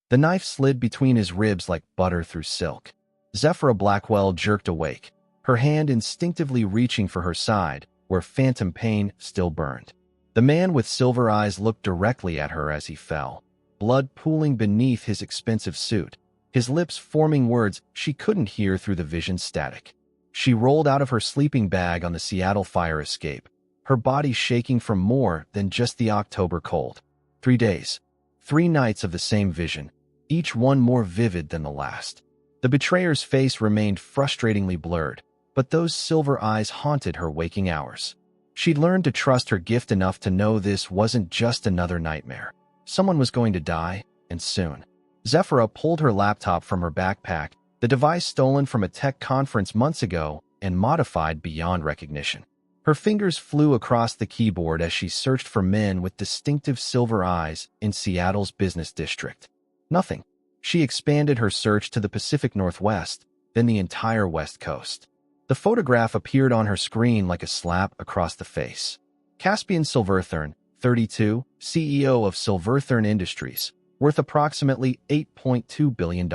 The knife slid between his ribs like butter through silk. Zephyra Blackwell jerked awake, her hand instinctively reaching for her side, where phantom pain still burned. The man with silver eyes looked directly at her as he fell, blood pooling beneath his expensive suit, his lips forming words she couldn't hear through the vision static. She rolled out of her sleeping bag on the Seattle fire escape, her body shaking from more than just the October cold. 3 days, 3 nights of the same vision, each one more vivid than the last. The betrayer's face remained frustratingly blurred, but those silver eyes haunted her waking hours. She'd learned to trust her gift enough to know this wasn't just another nightmare. Someone was going to die, and soon. Zephyra pulled her laptop from her backpack, the device stolen from a tech conference months ago and modified beyond recognition. Her fingers flew across the keyboard as she searched for men with distinctive silver eyes in Seattle's business district. Nothing. She expanded her search to the Pacific Northwest, then the entire West Coast. The photograph appeared on her screen like a slap across the face. Caspian Silverthorne, 32, CEO of Silverthorne Industries, worth approximately $8.2 billion.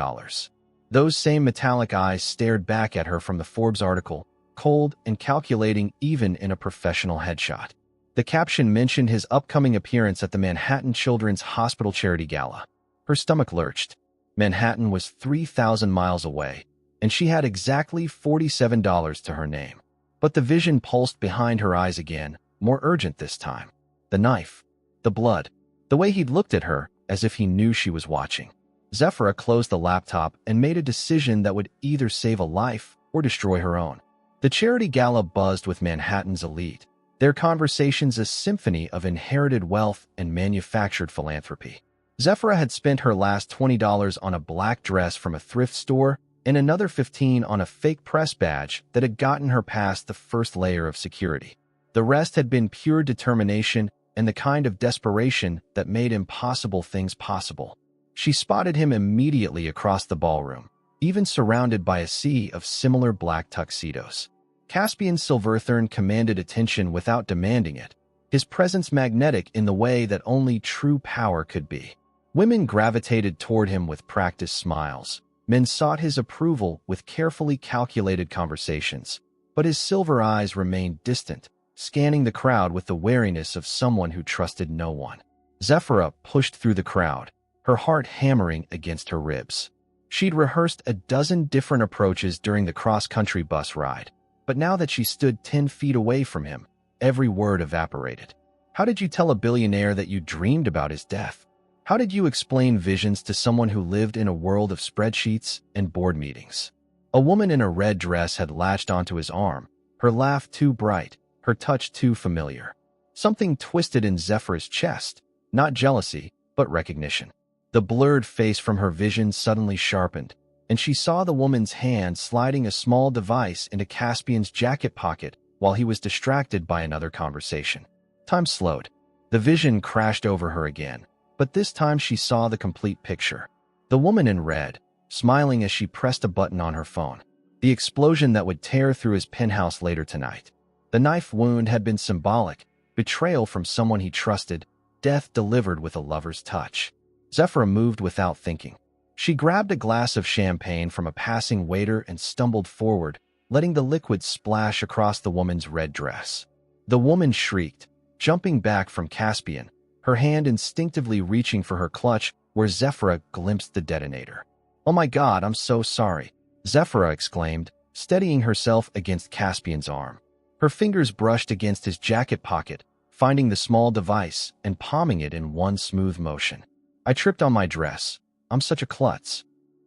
Those same metallic eyes stared back at her from the Forbes article, cold and calculating even in a professional headshot. The caption mentioned his upcoming appearance at the Manhattan Children's Hospital Charity Gala. Her stomach lurched. Manhattan was 3,000 miles away, and she had exactly $47 to her name. But the vision pulsed behind her eyes again, more urgent this time. The knife, the blood, the way he'd looked at her as if he knew she was watching. Zephyra closed the laptop and made a decision that would either save a life or destroy her own. The charity gala buzzed with Manhattan's elite, their conversations a symphony of inherited wealth and manufactured philanthropy. Zephyra had spent her last $20 on a black dress from a thrift store and another $15 on a fake press badge that had gotten her past the first layer of security. The rest had been pure determination and the kind of desperation that made impossible things possible. She spotted him immediately across the ballroom, even surrounded by a sea of similar black tuxedos. Caspian Silverthorne commanded attention without demanding it, his presence magnetic in the way that only true power could be. Women gravitated toward him with practiced smiles. Men sought his approval with carefully calculated conversations, but his silver eyes remained distant, scanning the crowd with the wariness of someone who trusted no one. Zephyra pushed through the crowd, her heart hammering against her ribs. She'd rehearsed a dozen different approaches during the cross-country bus ride, but now that she stood 10 feet away from him, every word evaporated. How did you tell a billionaire that you dreamed about his death? How did you explain visions to someone who lived in a world of spreadsheets and board meetings? A woman in a red dress had latched onto his arm, her laugh too bright, her touch too familiar. Something twisted in Zephyra's chest, not jealousy, but recognition. The blurred face from her vision suddenly sharpened, and she saw the woman's hand sliding a small device into Caspian's jacket pocket while he was distracted by another conversation. Time slowed. The vision crashed over her again, but this time she saw the complete picture. The woman in red, smiling as she pressed a button on her phone. The explosion that would tear through his penthouse later tonight. The knife wound had been symbolic, betrayal from someone he trusted, death delivered with a lover's touch. Zephyra moved without thinking. She grabbed a glass of champagne from a passing waiter and stumbled forward, letting the liquid splash across the woman's red dress. The woman shrieked, jumping back from Caspian, her hand instinctively reaching for her clutch where Zephyra glimpsed the detonator. "Oh my God, I'm so sorry," Zephyra exclaimed, steadying herself against Caspian's arm. Her fingers brushed against his jacket pocket, finding the small device and palming it in one smooth motion. "I tripped on my dress. I'm such a klutz."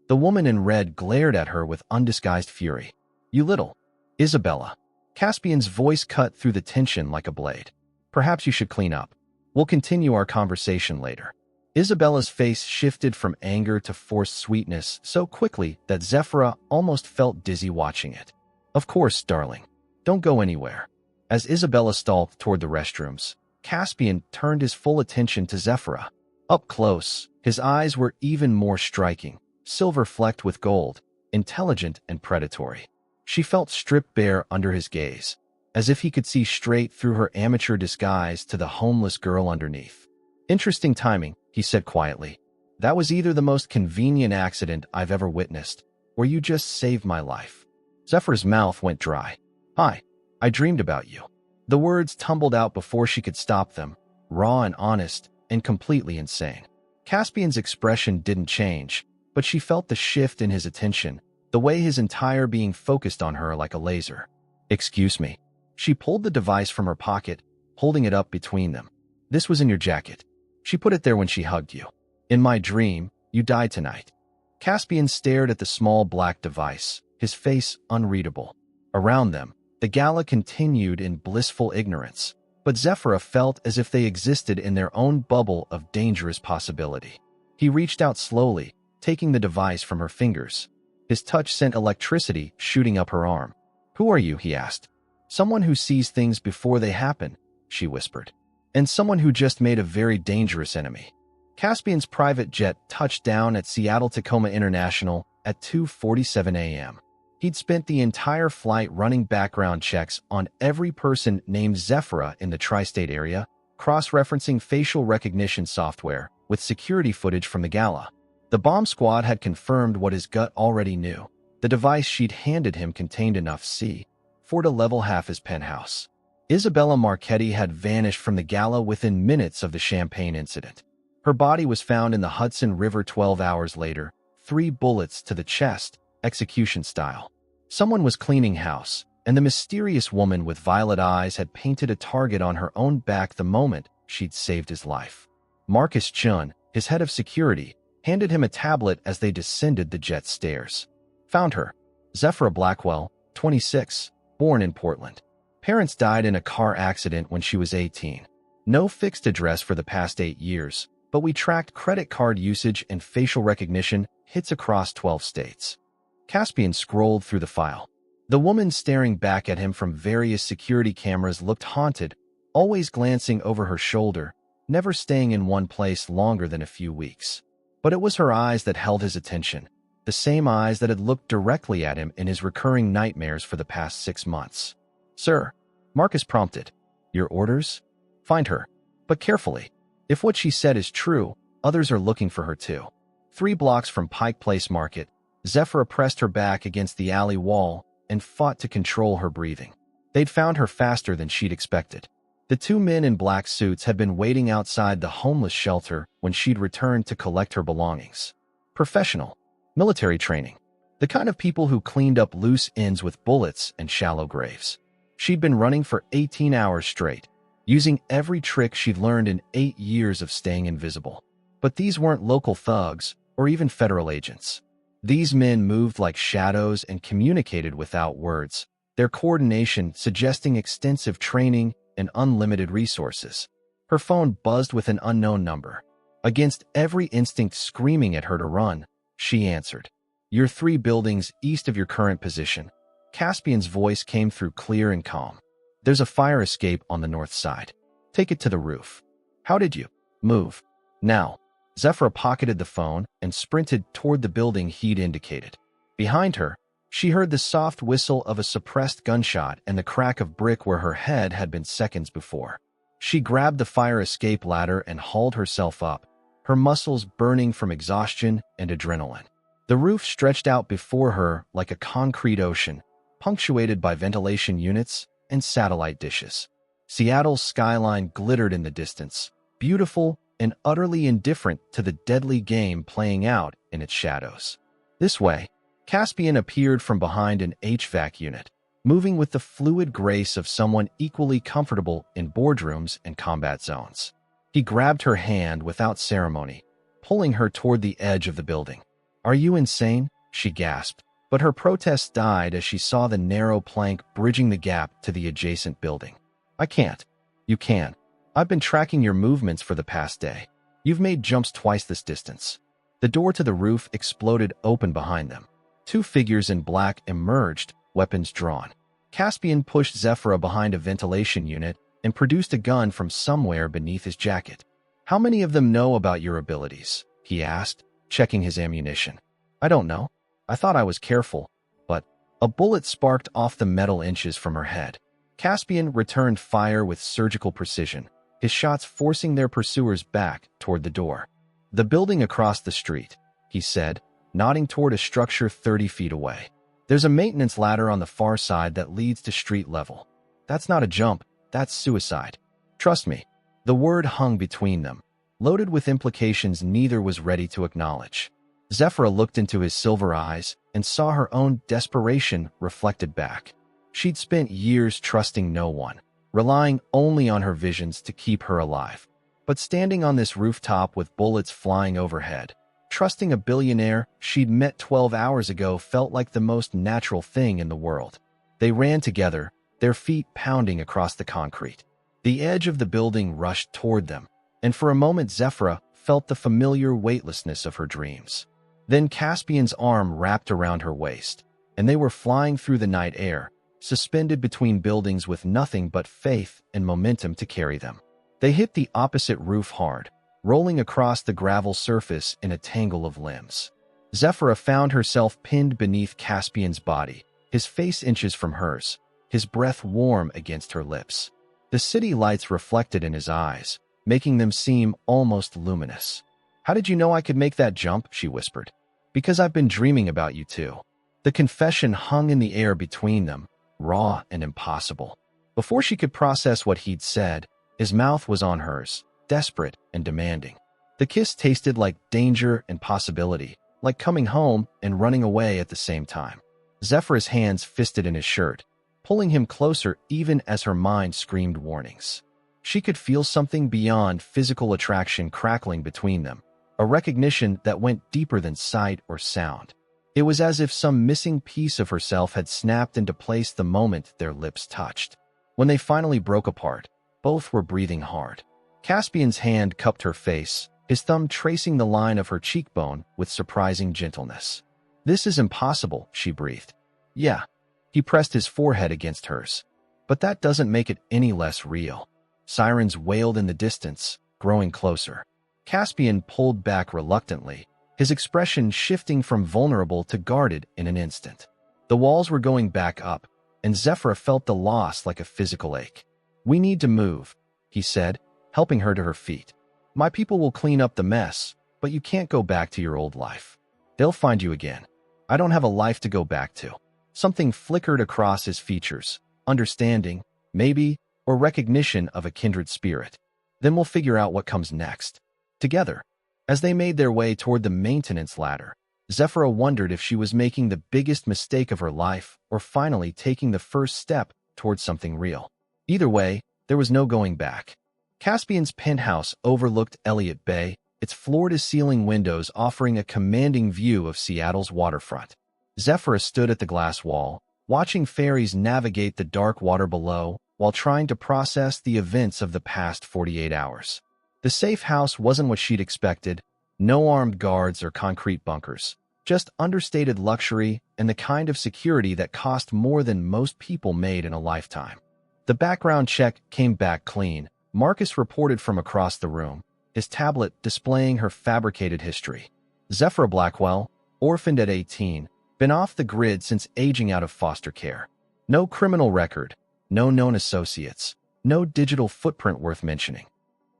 The woman in red glared at her with undisguised fury. "You little Isabella." Caspian's voice cut through the tension like a blade. "Perhaps you should clean up. We'll continue our conversation later." Isabella's face shifted from anger to forced sweetness so quickly that Zephyra almost felt dizzy watching it. "Of course, darling. Don't go anywhere." As Isabella stalked toward the restrooms, Caspian turned his full attention to Zephyra. Up close, his eyes were even more striking, silver flecked with gold, intelligent and predatory. She felt stripped bare under his gaze, as if he could see straight through her amateur disguise to the homeless girl underneath. "Interesting timing," he said quietly. That was either the most convenient accident I've ever witnessed, or you just saved my life. Zephyr's mouth went dry. Hi, I dreamed about you. The words tumbled out before she could stop them, raw and honest, and completely insane. Caspian's expression didn't change, but she felt the shift in his attention, the way his entire being focused on her like a laser. Excuse me. She pulled the device from her pocket, holding it up between them. This was in your jacket. She put it there when she hugged you. In my dream, you died tonight. Caspian stared at the small black device, his face unreadable. Around them, the gala continued in blissful ignorance, but Zephyra felt as if they existed in their own bubble of dangerous possibility. He reached out slowly, taking the device from her fingers. His touch sent electricity shooting up her arm. Who are you? He asked. Someone who sees things before they happen, she whispered. And someone who just made a very dangerous enemy. Caspian's private jet touched down at Seattle-Tacoma International at 2:47 a.m. He'd spent the entire flight running background checks on every person named Zephyra in the tri-state area, cross-referencing facial recognition software with security footage from the gala. The bomb squad had confirmed what his gut already knew. The device she'd handed him contained enough C4 to level half his penthouse. Isabella Marchetti had vanished from the gala within minutes of the champagne incident. Her body was found in the Hudson River 12 hours later, 3 bullets to the chest, execution style. Someone was cleaning house, and the mysterious woman with violet eyes had painted a target on her own back the moment she'd saved his life. Marcus Chun, his head of security, handed him a tablet as they descended the jet stairs. Found her. Zephyra Blackwell, 26, born in Portland. Parents died in a car accident when she was 18. No fixed address for the past 8 years, but we tracked credit card usage and facial recognition hits across 12 states. Caspian scrolled through the file. The woman staring back at him from various security cameras looked haunted, always glancing over her shoulder, never staying in one place longer than a few weeks. But it was her eyes that held his attention, the same eyes that had looked directly at him in his recurring nightmares for the past 6 months. Sir, Marcus prompted. Your orders? Find her, but carefully. If what she said is true, others are looking for her too. 3 blocks from Pike Place Market, Zephyra pressed her back against the alley wall and fought to control her breathing. They'd found her faster than she'd expected. The 2 men in black suits had been waiting outside the homeless shelter when she'd returned to collect her belongings. Professional, military training, the kind of people who cleaned up loose ends with bullets and shallow graves. She'd been running for 18 hours straight, using every trick she'd learned in 8 years of staying invisible. But these weren't local thugs or even federal agents. These men moved like shadows and communicated without words, their coordination suggesting extensive training and unlimited resources. Her phone buzzed with an unknown number. Against every instinct screaming at her to run, she answered. You're 3 buildings east of your current position. Caspian's voice came through clear and calm. There's a fire escape on the north side. Take it to the roof. How did you move? Now. Zephyra pocketed the phone and sprinted toward the building he'd indicated. Behind her, she heard the soft whistle of a suppressed gunshot and the crack of brick where her head had been seconds before. She grabbed the fire escape ladder and hauled herself up, her muscles burning from exhaustion and adrenaline. The roof stretched out before her like a concrete ocean, punctuated by ventilation units and satellite dishes. Seattle's skyline glittered in the distance, beautiful and utterly indifferent to the deadly game playing out in its shadows. This way, Caspian appeared from behind an HVAC unit, moving with the fluid grace of someone equally comfortable in boardrooms and combat zones. He grabbed her hand without ceremony, pulling her toward the edge of the building. Are you insane? She gasped, but her protest died as she saw the narrow plank bridging the gap to the adjacent building. I can't. You can. I've been tracking your movements for the past day. You've made jumps twice this distance. The door to the roof exploded open behind them. 2 figures in black emerged, weapons drawn. Caspian pushed Zephyra behind a ventilation unit and produced a gun from somewhere beneath his jacket. How many of them know about your abilities? He asked, checking his ammunition. I don't know. I thought I was careful, but a bullet sparked off the metal inches from her head. Caspian returned fire with surgical precision, his shots forcing their pursuers back toward the door. The building across the street, he said, nodding toward a structure 30 feet away. There's a maintenance ladder on the far side that leads to street level. That's not a jump, that's suicide. Trust me. The word hung between them, loaded with implications neither was ready to acknowledge. Zephyra looked into his silver eyes and saw her own desperation reflected back. She'd spent years trusting no one, relying only on her visions to keep her alive. But standing on this rooftop with bullets flying overhead, trusting a billionaire she'd met 12 hours ago felt like the most natural thing in the world. They ran together, their feet pounding across the concrete. The edge of the building rushed toward them, and for a moment Zephyra felt the familiar weightlessness of her dreams. Then Caspian's arm wrapped around her waist, and they were flying through the night air, suspended between buildings with nothing but faith and momentum to carry them. They hit the opposite roof hard, rolling across the gravel surface in a tangle of limbs. Zephyra found herself pinned beneath Caspian's body, his face inches from hers, his breath warm against her lips. The city lights reflected in his eyes, making them seem almost luminous. "How did you know I could make that jump?" she whispered. "Because I've been dreaming about you too." The confession hung in the air between them, raw and impossible. Before she could process what he'd said, his mouth was on hers, desperate and demanding. The kiss tasted like danger and possibility, like coming home and running away at the same time. Zephyra's hands fisted in his shirt, pulling him closer even as her mind screamed warnings. She could feel something beyond physical attraction crackling between them, a recognition that went deeper than sight or sound. It was as if some missing piece of herself had snapped into place the moment their lips touched. When they finally broke apart, both were breathing hard. Caspian's hand cupped her face, his thumb tracing the line of her cheekbone with surprising gentleness. "This is impossible," she breathed. "Yeah." He pressed his forehead against hers. "But that doesn't make it any less real." Sirens wailed in the distance, growing closer. Caspian pulled back reluctantly, his expression shifting from vulnerable to guarded in an instant. The walls were going back up, and Zephyra felt the loss like a physical ache. "We need to move," he said, helping her to her feet. "My people will clean up the mess, but you can't go back to your old life. They'll find you again. I don't have a life to go back to." Something flickered across his features, understanding, maybe, or recognition of a kindred spirit. "Then we'll figure out what comes next. Together." As they made their way toward the maintenance ladder, Zephyra wondered if she was making the biggest mistake of her life or finally taking the first step towards something real. Either way, there was no going back. Caspian's penthouse overlooked Elliott Bay, its floor-to-ceiling windows offering a commanding view of Seattle's waterfront. Zephyra stood at the glass wall, watching ferries navigate the dark water below while trying to process the events of the past 48 hours. The safe house wasn't what she'd expected, no armed guards or concrete bunkers, just understated luxury and the kind of security that cost more than most people made in a lifetime. The background check came back clean, Marcus reported from across the room, his tablet displaying her fabricated history. Zephyra Blackwell, orphaned at 18, been off the grid since aging out of foster care. No criminal record, no known associates, no digital footprint worth mentioning.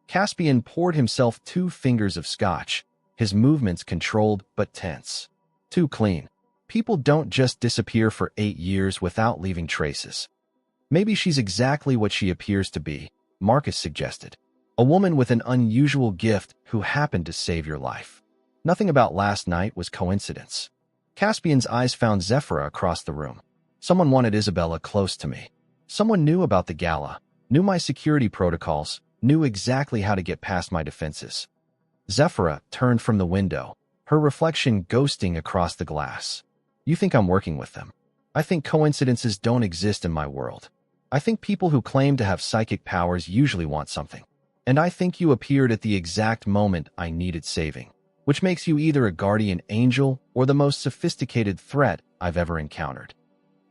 Caspian poured himself 2 fingers of scotch, his movements controlled but tense. Too clean. People don't just disappear for 8 years without leaving traces. "Maybe she's exactly what she appears to be," Marcus suggested. "A woman with an unusual gift who happened to save your life. Nothing about last night was coincidence." Caspian's eyes found Zephyra across the room. "Someone wanted Isabella close to me. Someone knew about the gala, knew my security protocols, knew exactly how to get past my defenses." Zephyra turned from the window, her reflection ghosting across the glass. "You think I'm working with them? I think coincidences don't exist in my world. I think people who claim to have psychic powers usually want something. And I think you appeared at the exact moment I needed saving, which makes you either a guardian angel or the most sophisticated threat I've ever encountered."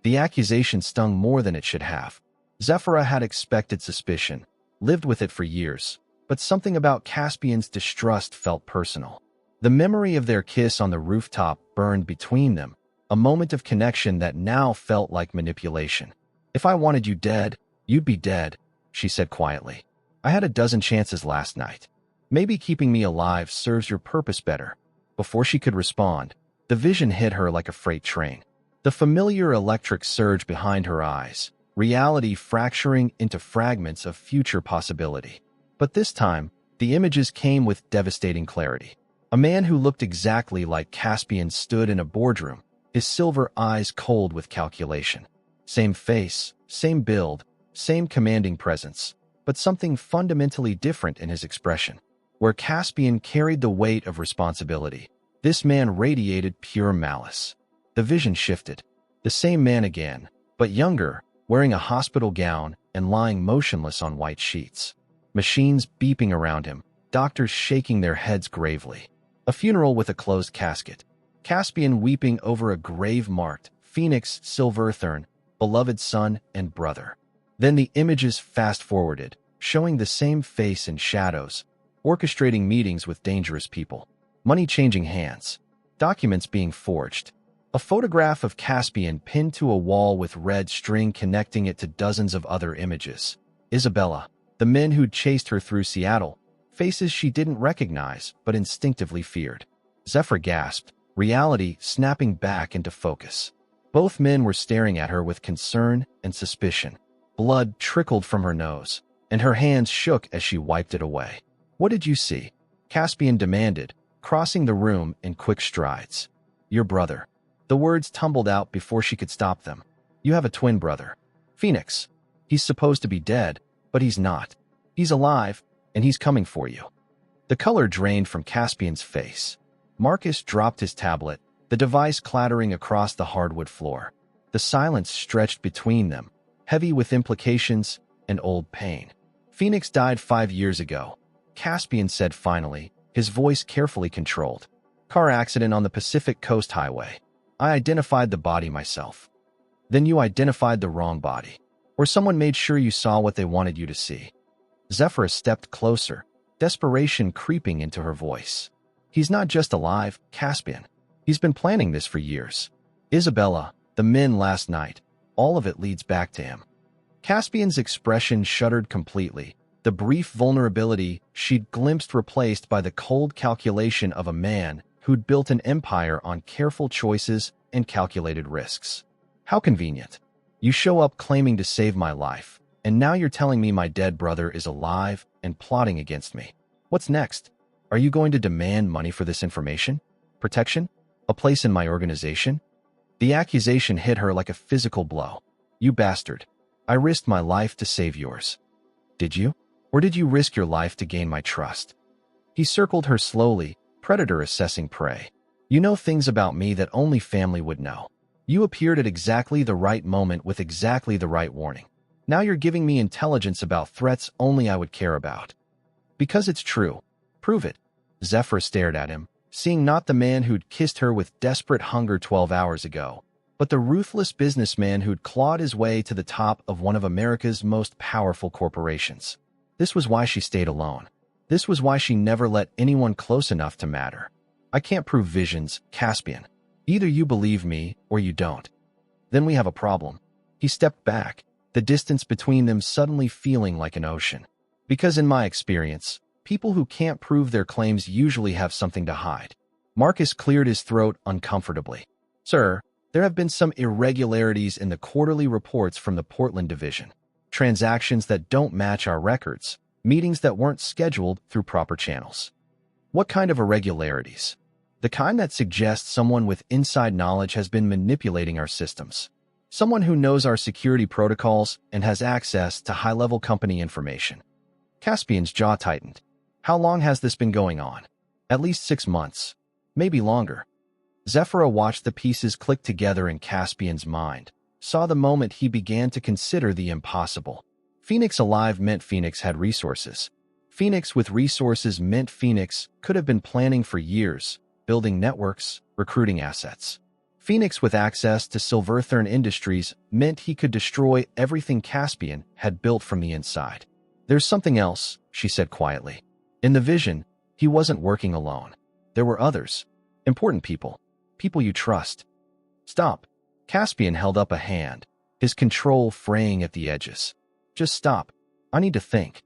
The accusation stung more than it should have. Zephyra had expected suspicion, lived with it for years, but something about Caspian's distrust felt personal. The memory of their kiss on the rooftop burned between them, a moment of connection that now felt like manipulation. "If I wanted you dead, you'd be dead," she said quietly. "I had a dozen chances last night. Maybe keeping me alive serves your purpose better. Before she could respond, the vision hit her like a freight train. The familiar electric surge behind her eyes, reality fracturing into fragments of future possibility. But this time, the images came with devastating clarity. A man who looked exactly like Caspian stood in a boardroom, his silver eyes cold with calculation. Same face, same build, same commanding presence, but something fundamentally different in his expression. Where Caspian carried the weight of responsibility, this man radiated pure malice. The vision shifted. The same man again, but younger, wearing a hospital gown and lying motionless on white sheets. Machines beeping around him, doctors shaking their heads gravely. A funeral with a closed casket. Caspian weeping over a grave marked Phoenix Silverthorn, beloved son and brother. Then the images fast-forwarded, showing the same face in shadows, orchestrating meetings with dangerous people, money changing hands, documents being forged. A photograph of Caspian pinned to a wall with red string connecting it to dozens of other images. Isabella, the men who'd chased her through Seattle, faces she didn't recognize but instinctively feared. Zephyr gasped, reality snapping back into focus. Both men were staring at her with concern and suspicion. Blood trickled from her nose, and her hands shook as she wiped it away. "What did you see?" Caspian demanded, crossing the room in quick strides. "Your brother." The words tumbled out before she could stop them. "You have a twin brother. Phoenix. He's supposed to be dead, but he's not. He's alive, and he's coming for you." The color drained from Caspian's face. Marcus dropped his tablet, the device clattering across the hardwood floor. The silence stretched between them, heavy with implications and old pain. "Phoenix died 5 years ago," Caspian said finally, his voice carefully controlled. "Car accident on the Pacific Coast Highway. I identified the body myself." "Then you identified the wrong body. Or someone made sure you saw what they wanted you to see." Zephyr stepped closer, desperation creeping into her voice. "He's not just alive, Caspian. He's been planning this for years. Isabella, the men last night, all of it leads back to him." Caspian's expression shuddered completely, the brief vulnerability she'd glimpsed replaced by the cold calculation of a man who'd built an empire on careful choices and calculated risks. "How convenient. You show up claiming to save my life, and now you're telling me my dead brother is alive and plotting against me. What's next? Are you going to demand money for this information? Protection? A place in my organization?" The accusation hit her like a physical blow. "You bastard. I risked my life to save yours." "Did you? Or did you risk your life to gain my trust?" He circled her slowly, predator assessing prey. "You know things about me that only family would know. You appeared at exactly the right moment with exactly the right warning. Now you're giving me intelligence about threats only I would care about. Because it's true. Prove it." Zephyr stared at him, seeing not the man who'd kissed her with desperate hunger 12 hours ago, but the ruthless businessman who'd clawed his way to the top of one of America's most powerful corporations. This was why she stayed alone. This was why she never let anyone close enough to matter. "I can't prove visions, Caspian. Either you believe me or you don't. Then we have a problem." He stepped back, the distance between them suddenly feeling like an ocean. "Because in my experience, people who can't prove their claims usually have something to hide." Marcus cleared his throat uncomfortably. "Sir, there have been some irregularities in the quarterly reports from the Portland division. Transactions that don't match our records, meetings that weren't scheduled through proper channels." "What kind of irregularities?" "The kind that suggests someone with inside knowledge has been manipulating our systems. Someone who knows our security protocols and has access to high-level company information." Caspian's jaw tightened. "How long has this been going on?" "At least 6 months. Maybe longer." Zephyr watched the pieces click together in Caspian's mind, saw the moment he began to consider the impossible. Phoenix alive meant Phoenix had resources. Phoenix with resources meant Phoenix could have been planning for years, building networks, recruiting assets. Phoenix with access to Silverthorn Industries meant he could destroy everything Caspian had built from the inside. "There's something else," she said quietly. In the vision, he wasn't working alone. There were others. Important people. People you trust. "Stop." Caspian held up a hand, his control fraying at the edges. "Just stop. I need to think."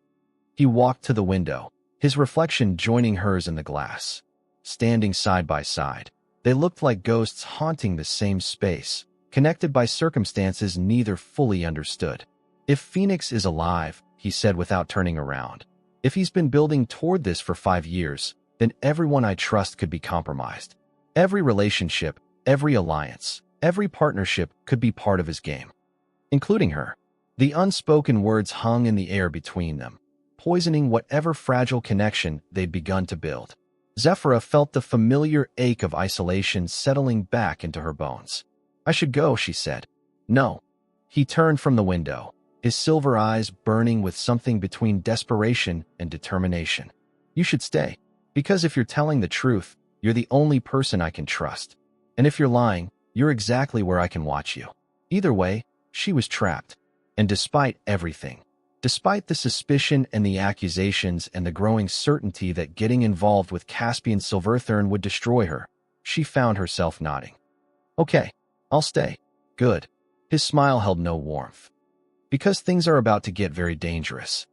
He walked to the window, his reflection joining hers in the glass. Standing side by side, they looked like ghosts haunting the same space, connected by circumstances neither fully understood. "If Phoenix is alive," he said without turning around, "if he's been building toward this for 5 years, then everyone I trust could be compromised. Every relationship, every alliance, every partnership could be part of his game, including her." The unspoken words hung in the air between them, poisoning whatever fragile connection they'd begun to build. Zephyra felt the familiar ache of isolation settling back into her bones. "I should go," she said. "No." He turned from the window, his silver eyes burning with something between desperation and determination. "You should stay, because if you're telling the truth, you're the only person I can trust. And if you're lying, you're exactly where I can watch you." Either way, she was trapped. And despite everything, despite the suspicion and the accusations and the growing certainty that getting involved with Caspian Silverthorn would destroy her, she found herself nodding. "Okay, I'll stay." "Good." His smile held no warmth. "Because things are about to get very dangerous."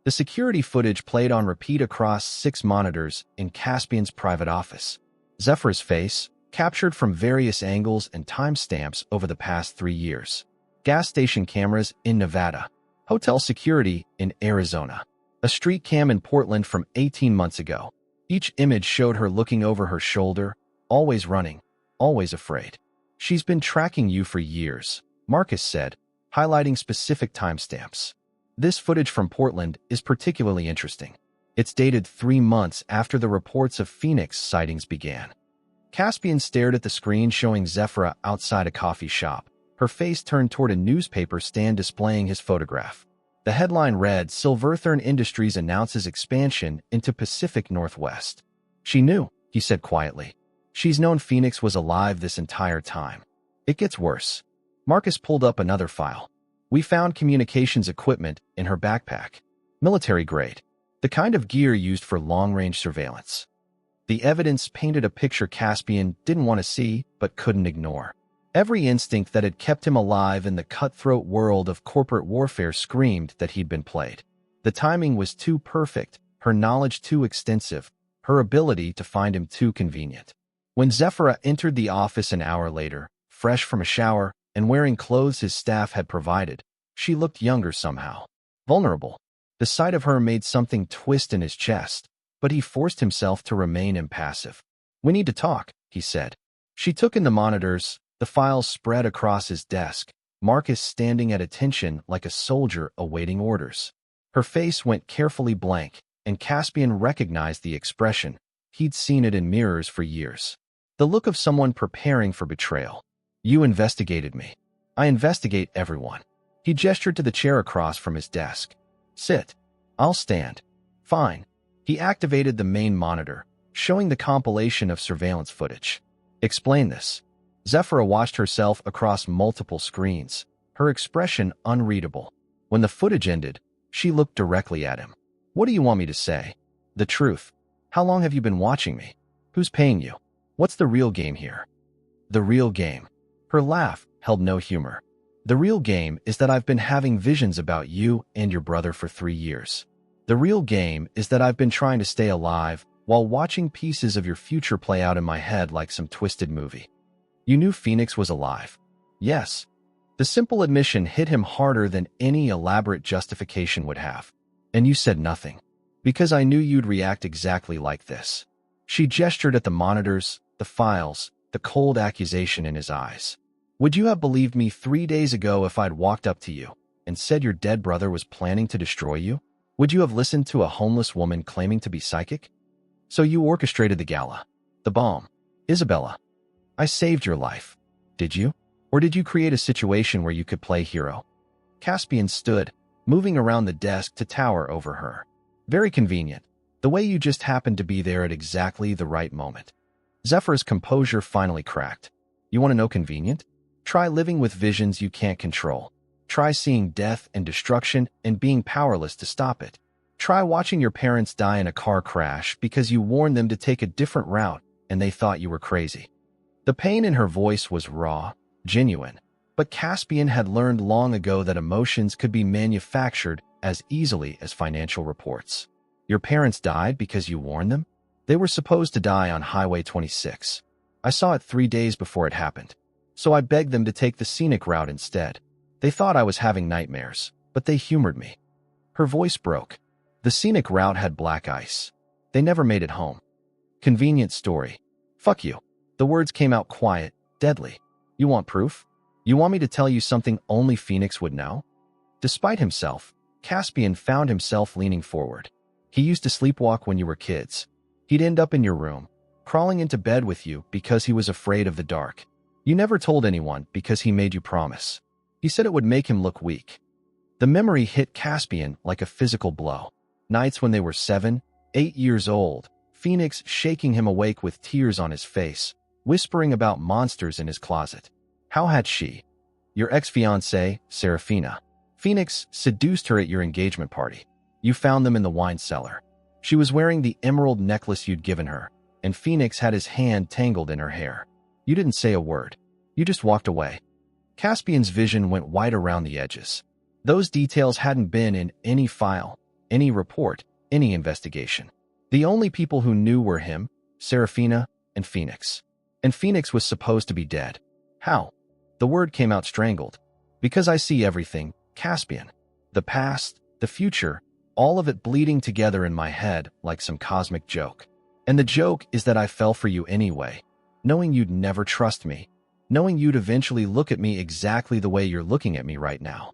The security footage played on repeat across 6 monitors in Caspian's private office. Zephyra's face, captured from various angles and timestamps over the past 3 years. Gas station cameras in Nevada. Hotel security in Arizona. A street cam in Portland from 18 months ago. Each image showed her looking over her shoulder, always running, always afraid. "She's been tracking you for years," Marcus said, highlighting specific timestamps. "This footage from Portland is particularly interesting. It's dated 3 months after the reports of Phoenix sightings began." Caspian stared at the screen showing Zephyra outside a coffee shop, her face turned toward a newspaper stand displaying his photograph. The headline read, "Silverthorn Industries announces expansion into Pacific Northwest." "She knew," he said quietly. "She's known Phoenix was alive this entire time." "It gets worse." Marcus pulled up another file. "We found communications equipment in her backpack. Military grade. The kind of gear used for long-range surveillance." The evidence painted a picture Caspian didn't want to see but couldn't ignore. Every instinct that had kept him alive in the cutthroat world of corporate warfare screamed that he'd been played. The timing was too perfect, her knowledge too extensive, her ability to find him too convenient. When Zephyra entered the office an hour later, fresh from a shower and wearing clothes his staff had provided, she looked younger somehow. Vulnerable. The sight of her made something twist in his chest, but he forced himself to remain impassive. "We need to talk," he said. She took in the monitors, the files spread across his desk, Marcus standing at attention like a soldier awaiting orders. Her face went carefully blank, and Caspian recognized the expression. He'd seen it in mirrors for years. The look of someone preparing for betrayal. "You investigated me. I investigate everyone." He gestured to the chair across from his desk. "Sit." "I'll stand." "Fine." He activated the main monitor, showing the compilation of surveillance footage. "Explain this." Zephyra watched herself across multiple screens, her expression unreadable. When the footage ended, she looked directly at him. "What do you want me to say?" "The truth. How long have you been watching me? Who's paying you? What's the real game here?" "The real game." Her laugh held no humor. "The real game is that I've been having visions about you and your brother for 3 years. The real game is that I've been trying to stay alive while watching pieces of your future play out in my head like some twisted movie." "You knew Phoenix was alive?" "Yes." The simple admission hit him harder than any elaborate justification would have. "And you said nothing." "Because I knew you'd react exactly like this." She gestured at the monitors, the files, the cold accusation in his eyes. "Would you have believed me 3 days ago if I'd walked up to you and said your dead brother was planning to destroy you? Would you have listened to a homeless woman claiming to be psychic? So you orchestrated the gala, the bomb. Isabella, I saved your life. Did you? Or did you create a situation where you could play hero?" Caspian stood, moving around the desk to tower over her. "Very convenient. The way you just happened to be there at exactly the right moment." Zephyra's composure finally cracked. "You want to know convenient? Try living with visions you can't control. Try seeing death and destruction and being powerless to stop it. Try watching your parents die in a car crash because you warned them to take a different route and they thought you were crazy." The pain in her voice was raw, genuine, but Caspian had learned long ago that emotions could be manufactured as easily as financial reports. Your parents died because you warned them? They were supposed to die on Highway 26. I saw it 3 days before it happened. So I begged them to take the scenic route instead. They thought I was having nightmares, but they humored me. Her voice broke. The scenic route had black ice. They never made it home. Convenient story. Fuck you. The words came out quiet, deadly. You want proof? You want me to tell you something only Phoenix would know? Despite himself, Caspian found himself leaning forward. He used to sleepwalk when you were kids. He'd end up in your room, crawling into bed with you because he was afraid of the dark. You never told anyone because he made you promise. He said it would make him look weak. The memory hit Caspian like a physical blow. Nights when they were 7, 8 years old, Phoenix shaking him awake with tears on his face, whispering about monsters in his closet. How had she, your ex-fiancée, Serafina, Phoenix seduced her at your engagement party? You found them in the wine cellar. She was wearing the emerald necklace you'd given her, and Phoenix had his hand tangled in her hair. You didn't say a word. You just walked away. Caspian's vision went white around the edges. Those details hadn't been in any file, any report, any investigation. The only people who knew were him, Serafina, and Phoenix. And Phoenix was supposed to be dead. How? The word came out strangled. Because I see everything, Caspian. The past, the future, all of it bleeding together in my head like some cosmic joke. And the joke is that I fell for you anyway, knowing you'd never trust me, knowing you'd eventually look at me exactly the way you're looking at me right now.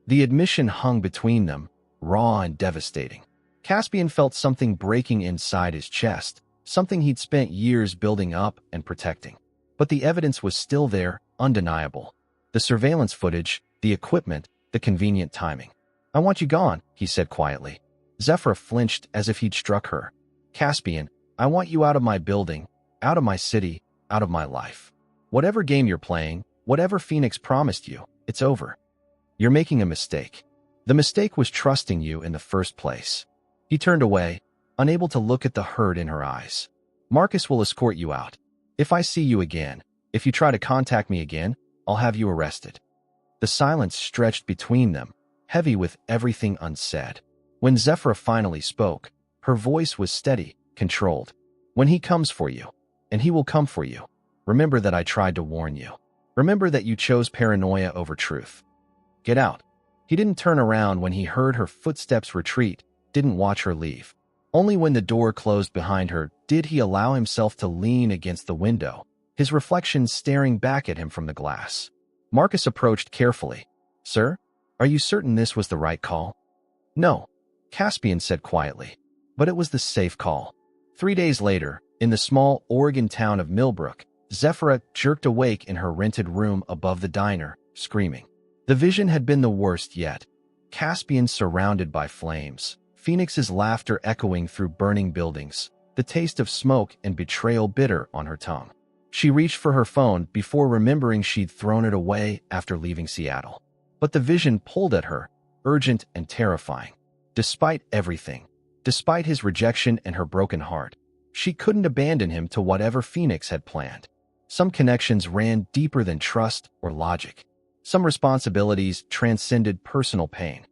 The admission hung between them, raw and devastating. Caspian felt something breaking inside his chest, something he'd spent years building up and protecting. But the evidence was still there, undeniable. The surveillance footage, the equipment, the convenient timing. I want you gone, he said quietly. Zephyra flinched as if he'd struck her. Caspian, I want you out of my building, out of my city, out of my life. Whatever game you're playing, whatever Phoenix promised you, it's over. You're making a mistake. The mistake was trusting you in the first place. He turned away, unable to look at the hurt in her eyes. Marcus will escort you out. If I see you again, if you try to contact me again, I'll have you arrested. The silence stretched between them, heavy with everything unsaid. When Zephyra finally spoke, her voice was steady, controlled. When he comes for you, and he will come for you, remember that I tried to warn you. Remember that you chose paranoia over truth. Get out. He didn't turn around when he heard her footsteps retreat, didn't watch her leave. Only when the door closed behind her did he allow himself to lean against the window, his reflection staring back at him from the glass. Marcus approached carefully. Sir, are you certain this was the right call? No, Caspian said quietly, but it was the safe call. 3 days later, in the small Oregon town of Millbrook, Zephyra jerked awake in her rented room above the diner, screaming. The vision had been the worst yet. Caspian surrounded by flames, Phoenix's laughter echoing through burning buildings, the taste of smoke and betrayal bitter on her tongue. She reached for her phone before remembering she'd thrown it away after leaving Seattle. But the vision pulled at her, urgent and terrifying. Despite everything, despite his rejection and her broken heart, she couldn't abandon him to whatever Phoenix had planned. Some connections ran deeper than trust or logic. Some responsibilities transcended personal pain.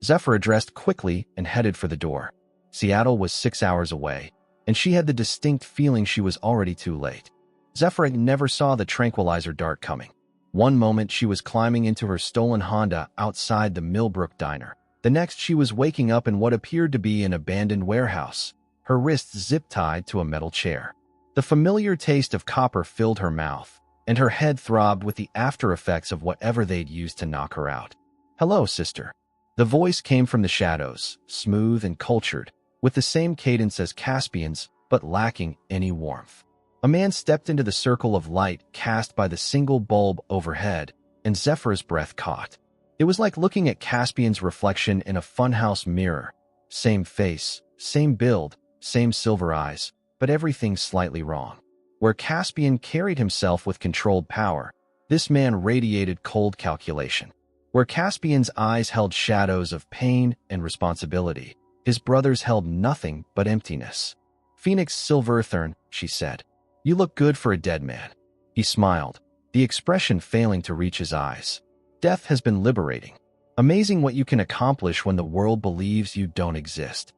Zephyra dressed quickly and headed for the door. Seattle was 6 hours away, and she had the distinct feeling she was already too late. Zephyra never saw the tranquilizer dart coming. One moment she was climbing into her stolen Honda outside the Millbrook diner. The next she was waking up in what appeared to be an abandoned warehouse, her wrists zip-tied to a metal chair. The familiar taste of copper filled her mouth, and her head throbbed with the after-effects of whatever they'd used to knock her out. Hello, sister. The voice came from the shadows, smooth and cultured, with the same cadence as Caspian's, but lacking any warmth. A man stepped into the circle of light cast by the single bulb overhead, and Zephyra's breath caught. It was like looking at Caspian's reflection in a funhouse mirror. Same face, same build, same silver eyes, but everything slightly wrong. Where Caspian carried himself with controlled power, this man radiated cold calculation. Where Caspian's eyes held shadows of pain and responsibility, his brothers held nothing but emptiness. Phoenix Silverthorn, she said. You look good for a dead man. He smiled, the expression failing to reach his eyes. Death has been liberating. Amazing what you can accomplish when the world believes you don't exist.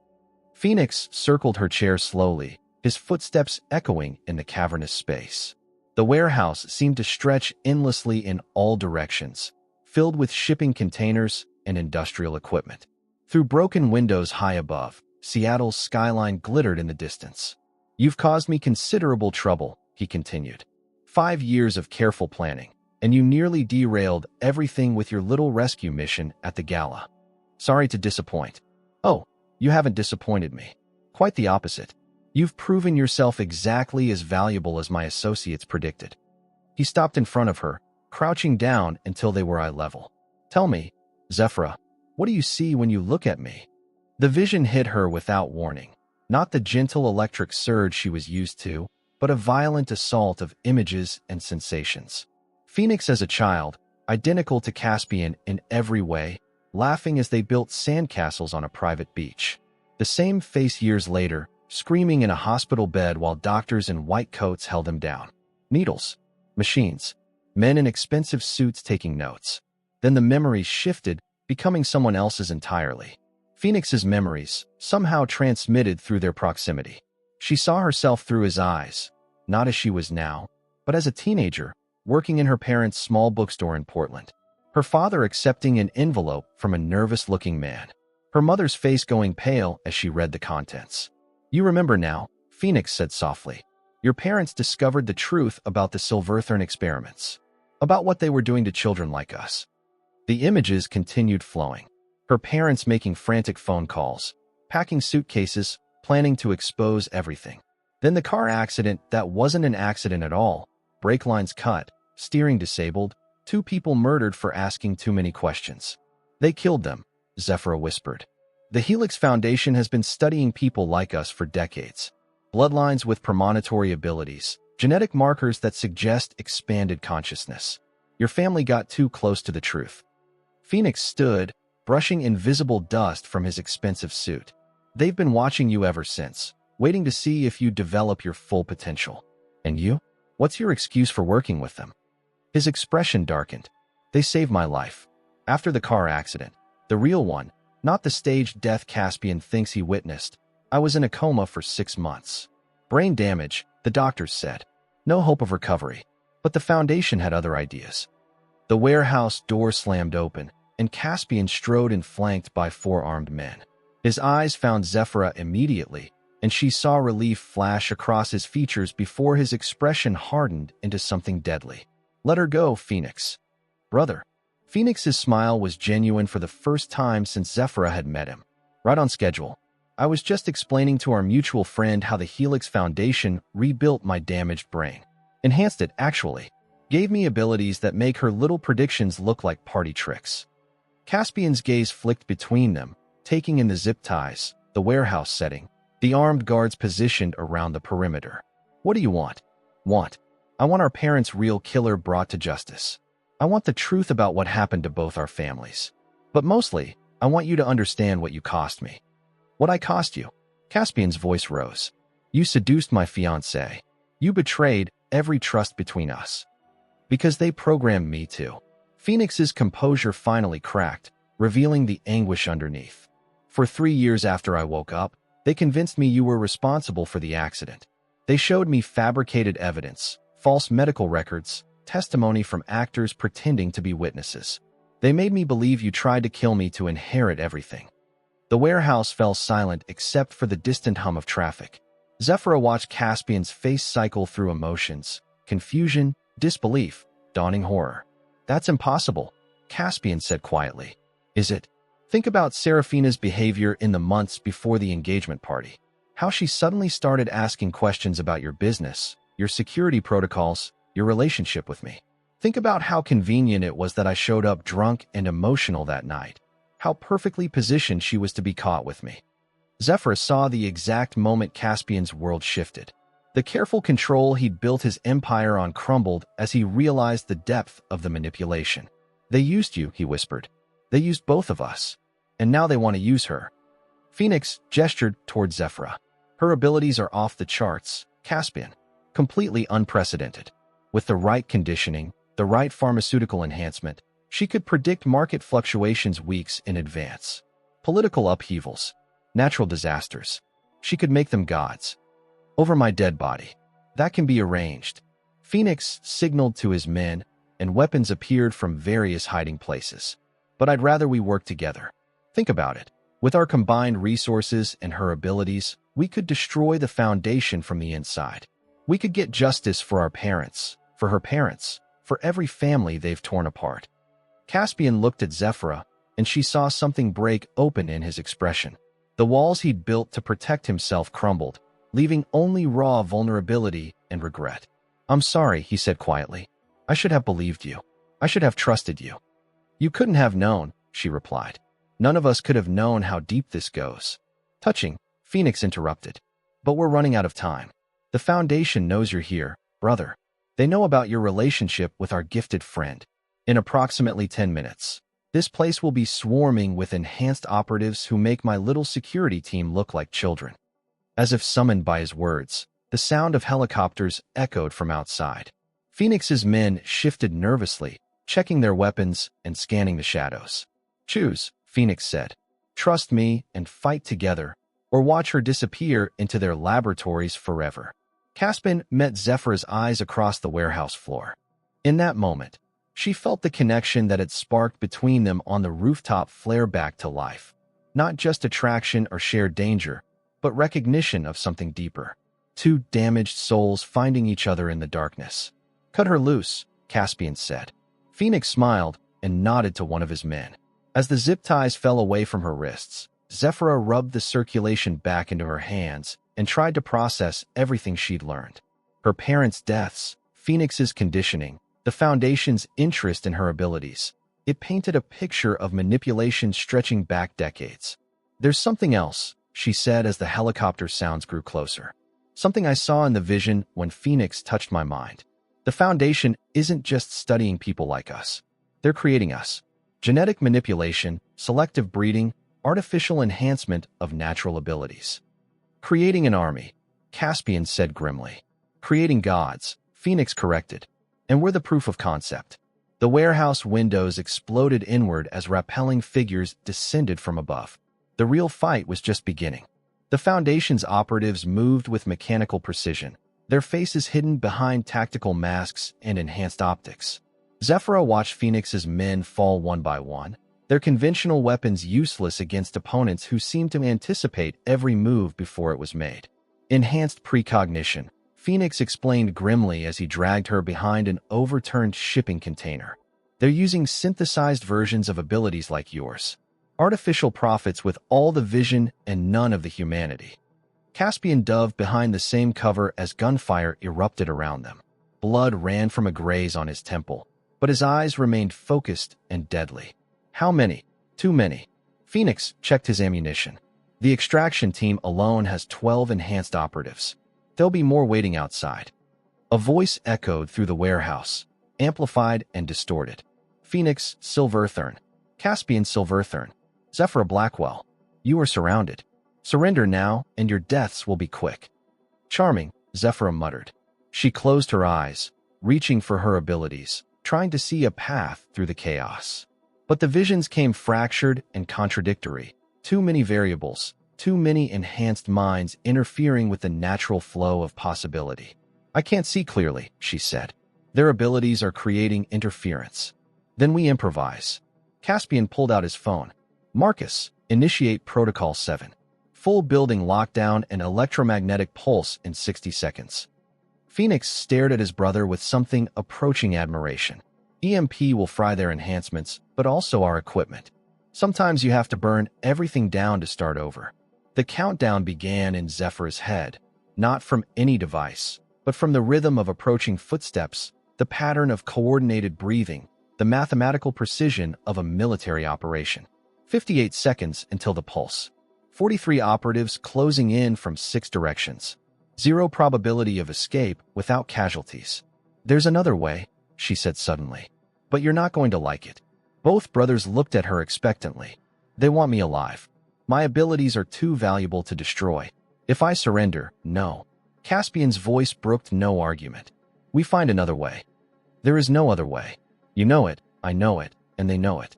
Phoenix circled her chair slowly, his footsteps echoing in the cavernous space. The warehouse seemed to stretch endlessly in all directions, filled with shipping containers and industrial equipment. Through broken windows high above, Seattle's skyline glittered in the distance. "You've caused me considerable trouble," he continued. 5 years of careful planning, and you nearly derailed everything with your little rescue mission at the gala. Sorry to disappoint. Oh, you haven't disappointed me. Quite the opposite. You've proven yourself exactly as valuable as my associates predicted. He stopped in front of her, crouching down until they were eye level. "Tell me, Zephyra, what do you see when you look at me?" The vision hit her without warning. Not the gentle electric surge she was used to, but a violent assault of images and sensations. Phoenix as a child, identical to Caspian in every way, laughing as they built sandcastles on a private beach. The same face years later, screaming in a hospital bed while doctors in white coats held him down. Needles, machines, men in expensive suits taking notes. Then the memories shifted, becoming someone else's entirely. Phoenix's memories, somehow transmitted through their proximity. She saw herself through his eyes, not as she was now, but as a teenager, working in her parents' small bookstore in Portland. Her father accepting an envelope from a nervous-looking man. Her mother's face going pale as she read the contents. "You remember now," Phoenix said softly. "Your parents discovered the truth about the Silverthorne experiments, about what they were doing to children like us." The images continued flowing. Her parents making frantic phone calls, packing suitcases, planning to expose everything. Then the car accident that wasn't an accident at all, brake lines cut, steering disabled, 2 people murdered for asking too many questions. "They killed them," Zephyra whispered. "The Helix Foundation has been studying people like us for decades. Bloodlines with premonitory abilities, genetic markers that suggest expanded consciousness. Your family got too close to the truth." Phoenix stood, brushing invisible dust from his expensive suit. "They've been watching you ever since, waiting to see if you develop your full potential. And you? What's your excuse for working with them?" His expression darkened. "They saved my life. After the car accident, the real one, not the staged death Caspian thinks he witnessed, I was in a coma for 6 months. Brain damage, the doctors said. No hope of recovery. But the foundation had other ideas." The warehouse door slammed open, and Caspian strode in flanked by 4 armed men. His eyes found Zephyra immediately, and she saw relief flash across his features before his expression hardened into something deadly. "Let her go, Phoenix." "Brother." Phoenix's smile was genuine for the first time since Zephyra had met him. "Right on schedule. I was just explaining to our mutual friend how the Helix Foundation rebuilt my damaged brain. Enhanced it, actually. Gave me abilities that make her little predictions look like party tricks." Caspian's gaze flicked between them, taking in the zip ties, the warehouse setting, the armed guards positioned around the perimeter. "What do you want?" "Want. I want our parents' real killer brought to justice. I want the truth about what happened to both our families. But mostly, I want you to understand what you cost me." "What I cost you?" Caspian's voice rose. "You seduced my fiancée. You betrayed every trust between us. Because they programmed me to." Phoenix's composure finally cracked, revealing the anguish underneath. "For 3 years after I woke up, they convinced me you were responsible for the accident. They showed me fabricated evidence, false medical records, testimony from actors pretending to be witnesses. They made me believe you tried to kill me to inherit everything." The warehouse fell silent except for the distant hum of traffic. Zephyra watched Caspian's face cycle through emotions, confusion, disbelief, dawning horror. "That's impossible," Caspian said quietly. "Is it? Think about Serafina's behavior in the months before the engagement party. How she suddenly started asking questions about your business, your security protocols, your relationship with me. Think about how convenient it was that I showed up drunk and emotional that night. How perfectly positioned she was to be caught with me." Zephyr saw the exact moment Caspian's world shifted. The careful control he'd built his empire on crumbled as he realized the depth of the manipulation. "They used you," he whispered. "They used both of us. And now they want to use her." Phoenix gestured toward Zephyra. "Her abilities are off the charts, Caspian. Completely unprecedented. With the right conditioning, the right pharmaceutical enhancement, she could predict market fluctuations weeks in advance. Political upheavals, natural disasters, She could make them gods. Over my dead body. That can be arranged. Phoenix signaled to his men, and weapons appeared from various hiding places. But I'd rather we work together. Think about it. With our combined resources and her abilities, we could destroy the Foundation from the inside. We could get justice for our parents, for her parents, for every family they've torn apart. Caspian looked at Zephyra, and she saw something break open in his expression. The walls he'd built to protect himself crumbled, leaving only raw vulnerability and regret. "I'm sorry," he said quietly. "I should have believed you. I should have trusted you." "You couldn't have known," she replied. "None of us could have known how deep this goes." "Touching," Phoenix interrupted. "But we're running out of time. The Foundation knows you're here, brother. They know about your relationship with our gifted friend. In approximately 10 minutes, this place will be swarming with enhanced operatives who make my little security team look like children." As if summoned by his words, the sound of helicopters echoed from outside. Phoenix's men shifted nervously, checking their weapons and scanning the shadows. "Choose," Phoenix said. "Trust me and fight together, or watch her disappear into their laboratories forever." Caspian met Zephyra's eyes across the warehouse floor. In that moment, she felt the connection that had sparked between them on the rooftop flare back to life. Not just attraction or shared danger, but recognition of something deeper. Two damaged souls finding each other in the darkness. "Cut her loose," Caspian said. Phoenix smiled and nodded to one of his men. As the zip ties fell away from her wrists, Zephyra rubbed the circulation back into her hands and tried to process everything she'd learned. Her parents' deaths, Phoenix's conditioning, the Foundation's interest in her abilities. It painted a picture of manipulation stretching back decades. "There's something else," she said as the helicopter sounds grew closer. "Something I saw in the vision when Phoenix touched my mind. The Foundation isn't just studying people like us. They're creating us. Genetic manipulation, selective breeding, artificial enhancement of natural abilities. Creating an army," Caspian said grimly. "Creating gods," Phoenix corrected. "And we're the proof of concept." The warehouse windows exploded inward as rappelling figures descended from above. The real fight was just beginning. The Foundation's operatives moved with mechanical precision, their faces hidden behind tactical masks and enhanced optics. Zephyra watched Phoenix's men fall one by one, their conventional weapons useless against opponents who seemed to anticipate every move before it was made. "Enhanced precognition," Phoenix explained grimly as he dragged her behind an overturned shipping container. "They're using synthesized versions of abilities like yours. Artificial prophets with all the vision and none of the humanity." Caspian dove behind the same cover as gunfire erupted around them. Blood ran from a graze on his temple, but his eyes remained focused and deadly. "How many?" "Too many." Phoenix checked his ammunition. "The extraction team alone has 12 enhanced operatives. There'll be more waiting outside." A voice echoed through the warehouse, amplified and distorted. "Phoenix, Silverthorn. Caspian, Silverthorn. Zephyra Blackwell. You are surrounded. Surrender now, and your deaths will be quick." "Charming," Zephyra muttered. She closed her eyes, reaching for her abilities, trying to see a path through the chaos. But the visions came fractured and contradictory. Too many variables, too many enhanced minds interfering with the natural flow of possibility. "I can't see clearly," she said. "Their abilities are creating interference." "Then we improvise." Caspian pulled out his phone. "Marcus, initiate Protocol 7. Full building lockdown and electromagnetic pulse in 60 seconds. Phoenix stared at his brother with something approaching admiration. "EMP will fry their enhancements, but also our equipment. Sometimes you have to burn everything down to start over." The countdown began in Zephyra's head, not from any device, but from the rhythm of approaching footsteps, the pattern of coordinated breathing, the mathematical precision of a military operation. 58 seconds until the pulse. 43 operatives closing in from 6 directions. 0 probability of escape without casualties. "There's another way," she said suddenly. "But you're not going to like it." Both brothers looked at her expectantly. "They want me alive. My abilities are too valuable to destroy. If I surrender, no." Caspian's voice brooked no argument. "We find another way." "There is no other way. You know it, I know it, and they know it."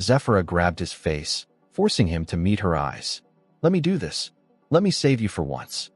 Zephyra grabbed his face, forcing him to meet her eyes. "Let me do this." Let me save you for once.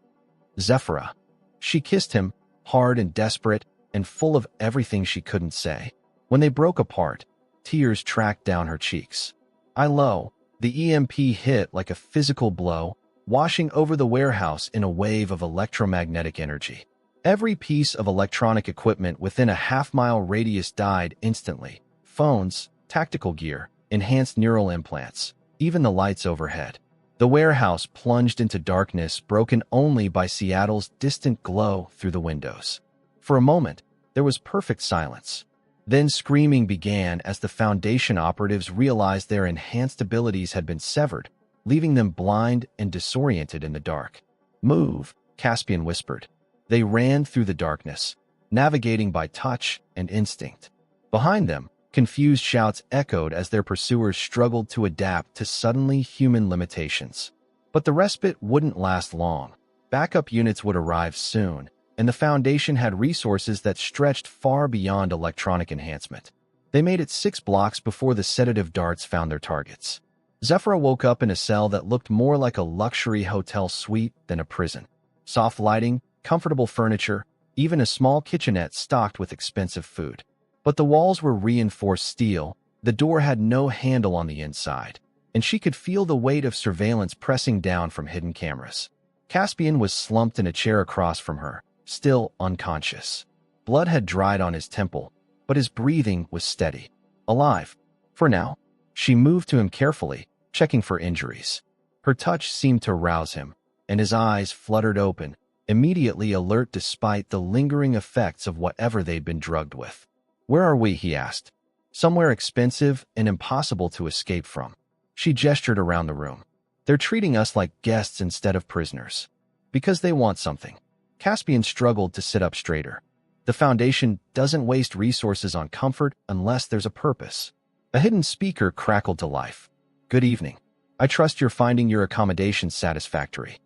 Zephyra. She kissed him, hard and desperate, and full of everything she couldn't say. When they broke apart, tears tracked down her cheeks. The EMP hit like a physical blow, washing over the warehouse in a wave of electromagnetic energy. Every piece of electronic equipment within a half-mile radius died instantly. Phones, tactical gear, enhanced neural implants, even the lights overhead. The warehouse plunged into darkness, broken only by Seattle's distant glow through the windows. For a moment, there was perfect silence. Then screaming began as the Foundation operatives realized their enhanced abilities had been severed, leaving them blind and disoriented in the dark. "Move," Caspian whispered. They ran through the darkness, navigating by touch and instinct. Behind them, confused shouts echoed as their pursuers struggled to adapt to suddenly human limitations. But the respite wouldn't last long. Backup units would arrive soon, and the Foundation had resources that stretched far beyond electronic enhancement. They made it 6 blocks before the sedative darts found their targets. Zephyra woke up in a cell that looked more like a luxury hotel suite than a prison. Soft lighting, comfortable furniture, even a small kitchenette stocked with expensive food. But the walls were reinforced steel, the door had no handle on the inside, and she could feel the weight of surveillance pressing down from hidden cameras. Caspian was slumped in a chair across from her, still unconscious. Blood had dried on his temple, but his breathing was steady. Alive. For now. She moved to him carefully, checking for injuries. Her touch seemed to rouse him, and his eyes fluttered open, immediately alert despite the lingering effects of whatever they'd been drugged with. "Where are we?" he asked. "Somewhere expensive and impossible to escape from." She gestured around the room. "They're treating us like guests instead of prisoners. Because they want something." Caspian struggled to sit up straighter. The Foundation doesn't waste resources on comfort unless there's a purpose. A hidden speaker crackled to life. "Good evening. I trust you're finding your accommodations satisfactory."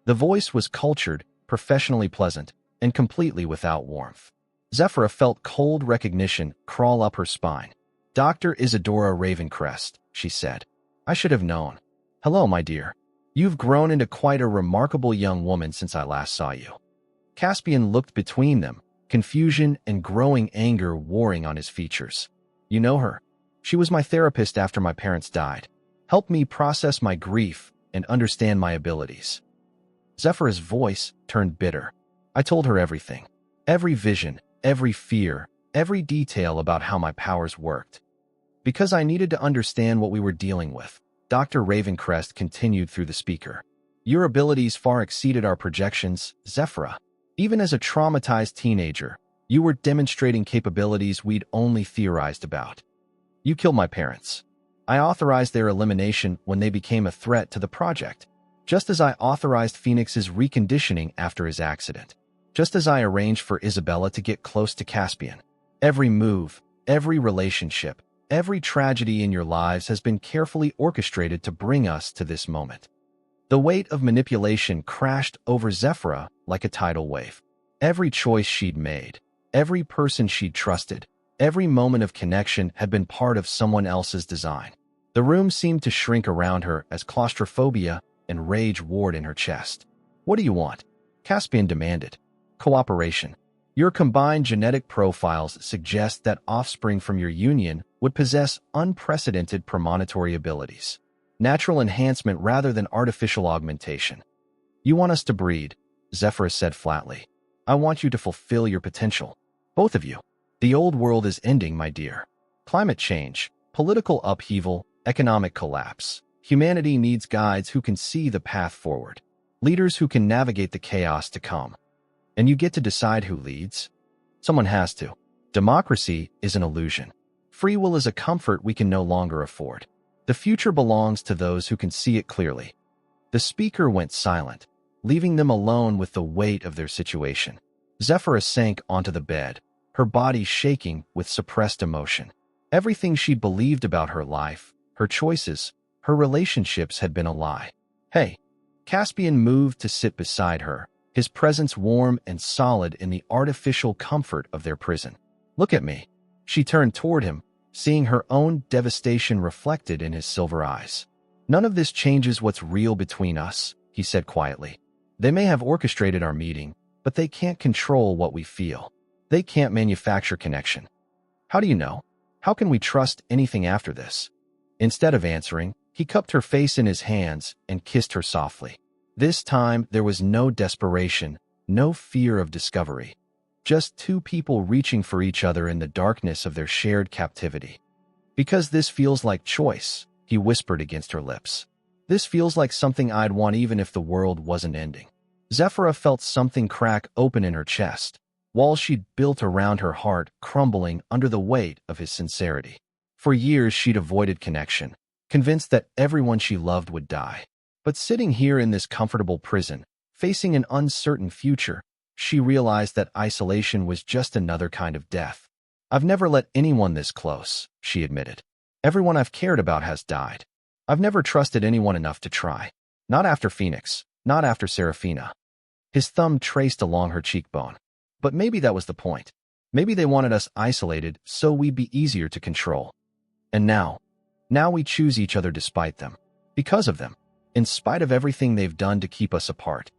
The voice was cultured, professionally pleasant, and completely without warmth. Zephyra felt cold recognition crawl up her spine. "Dr. Isadora Ravencrest," she said. "I should have known. Hello, my dear. You've grown into quite a remarkable young woman since I last saw you." Caspian looked between them, confusion and growing anger warring on his features. "You know her? She was my therapist after my parents died. Helped me process my grief and understand my abilities." Zephyra's voice turned bitter. "I told her everything. Every vision, every fear, every detail about how my powers worked. Because I needed to understand what we were dealing with." Dr. Ravencrest continued through the speaker. "Your abilities far exceeded our projections, Zephyra. Even as a traumatized teenager, you were demonstrating capabilities we'd only theorized about. You killed my parents. I authorized their elimination when they became a threat to the project, just as I authorized Phoenix's reconditioning after his accident. Just as I arranged for Isabella to get close to Caspian. Every move, every relationship, every tragedy in your lives has been carefully orchestrated to bring us to this moment." The weight of manipulation crashed over Zephyra like a tidal wave. Every choice she'd made, every person she'd trusted, every moment of connection had been part of someone else's design. The room seemed to shrink around her as claustrophobia and rage warred in her chest. "What do you want?" Caspian demanded. "Cooperation. Your combined genetic profiles suggest that offspring from your union would possess unprecedented premonitory abilities. Natural enhancement rather than artificial augmentation. You want us to breed," Zephyra said flatly. "I want you to fulfill your potential. Both of you. The old world is ending, my dear. Climate change, political upheaval, economic collapse. Humanity needs guides who can see the path forward. Leaders who can navigate the chaos to come. And you get to decide who leads. Someone has to. Democracy is an illusion. Free will is a comfort we can no longer afford. The future belongs to those who can see it clearly." The speaker went silent, leaving them alone with the weight of their situation. Zephyra sank onto the bed, her body shaking with suppressed emotion. Everything she'd believed about her life, her choices, her relationships had been a lie. "Hey." Caspian moved to sit beside her, his presence warm and solid in the artificial comfort of their prison. "Look at me." She turned toward him, seeing her own devastation reflected in his silver eyes. "None of this changes what's real between us. he said quietly. They may have orchestrated our meeting, but they can't control what we feel. They can't manufacture connection. How do you know? How can we trust anything after this? Instead of answering, he cupped her face in his hands and kissed her softly. This time, there was no desperation, no fear of discovery. Just two people reaching for each other in the darkness of their shared captivity. Because this feels like choice, he whispered against her lips. This feels like something I'd want even if the world wasn't ending. Zephyra felt something crack open in her chest, walls she'd built around her heart crumbling under the weight of his sincerity. For years she'd avoided connection, convinced that everyone she loved would die. But sitting here in this comfortable prison, facing an uncertain future, she realized that isolation was just another kind of death. I've never let anyone this close, she admitted. Everyone I've cared about has died. I've never trusted anyone enough to try. Not after Phoenix, not after Serafina. His thumb traced along her cheekbone. But maybe that was the point. Maybe they wanted us isolated so we'd be easier to control. And now we choose each other despite them. Because of them. In spite of everything they've done to keep us apart.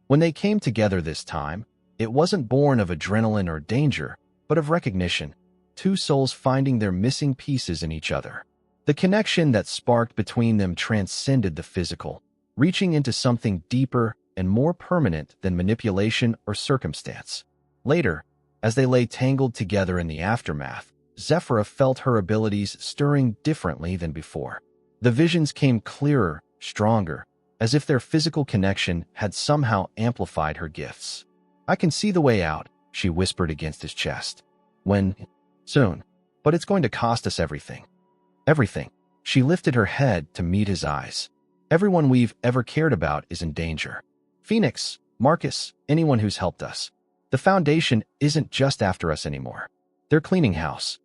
When they came together this time, it wasn't born of adrenaline or danger, but of recognition. Two souls finding their missing pieces in each other. The connection that sparked between them transcended the physical, reaching into something deeper and more permanent than manipulation or circumstance. Later, as they lay tangled together in the aftermath, Zephyra felt her abilities stirring differently than before. The visions came clearer, stronger, as if their physical connection had somehow amplified her gifts. I can see the way out, she whispered against his chest. Soon. But it's going to cost us everything. Everything. She lifted her head to meet his eyes. Everyone we've ever cared about is in danger. Phoenix, Marcus, anyone who's helped us. The Foundation isn't just after us anymore. They're cleaning house.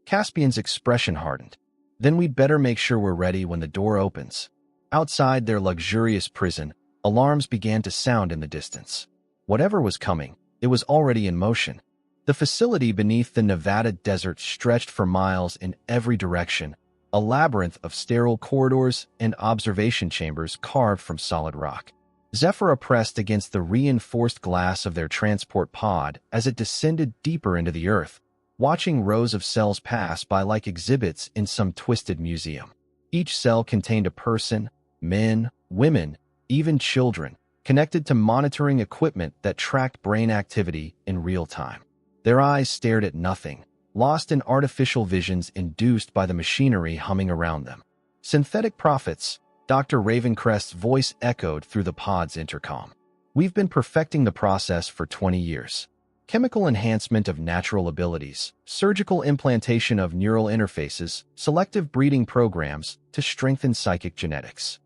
Caspian's expression hardened. Then we'd better make sure we're ready when the door opens. Outside their luxurious prison, alarms began to sound in the distance. Whatever was coming, it was already in motion. The facility beneath the Nevada desert stretched for miles in every direction, a labyrinth of sterile corridors and observation chambers carved from solid rock. Zephyra pressed against the reinforced glass of their transport pod as it descended deeper into the earth, watching rows of cells pass by like exhibits in some twisted museum. Each cell contained a person, men, women, even children, connected to monitoring equipment that tracked brain activity in real time. Their eyes stared at nothing, lost in artificial visions induced by the machinery humming around them. Synthetic prophets, Dr. Ravencrest's voice echoed through the pod's intercom. We've been perfecting the process for 20 years. Chemical enhancement of natural abilities, surgical implantation of neural interfaces, selective breeding programs to strengthen psychic genetics.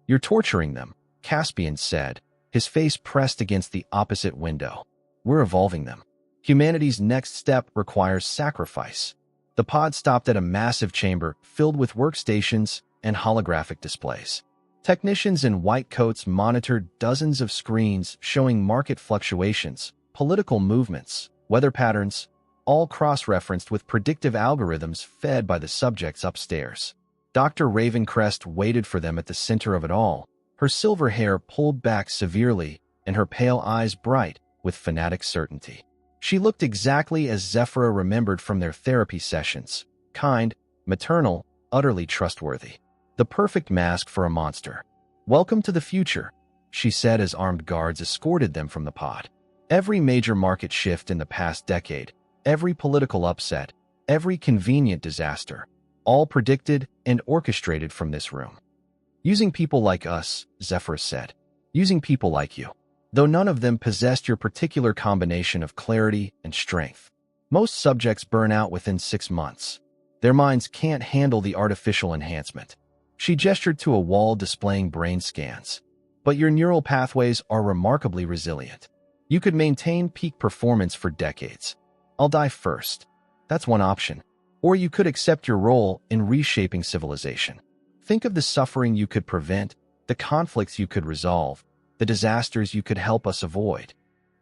You're torturing them, Caspian said, his face pressed against the opposite window. We're evolving them. Humanity's next step requires sacrifice. The pod stopped at a massive chamber filled with workstations and holographic displays. Technicians in white coats monitored dozens of screens showing market fluctuations, political movements, weather patterns, all cross-referenced with predictive algorithms fed by the subjects upstairs. Dr. Ravencrest waited for them at the center of it all, her silver hair pulled back severely and her pale eyes bright with fanatic certainty. She looked exactly as Zephyra remembered from their therapy sessions, kind, maternal, utterly trustworthy. The perfect mask for a monster. Welcome to the future, she said as armed guards escorted them from the pod. Every major market shift in the past decade, every political upset, every convenient disaster, all predicted and orchestrated from this room. Using people like us, Zephyr said. Using people like you. Though none of them possessed your particular combination of clarity and strength. Most subjects burn out within 6 months. Their minds can't handle the artificial enhancement. She gestured to a wall displaying brain scans. But your neural pathways are remarkably resilient. You could maintain peak performance for decades. I'll die first. That's one option. Or you could accept your role in reshaping civilization. Think of the suffering you could prevent, the conflicts you could resolve, the disasters you could help us avoid,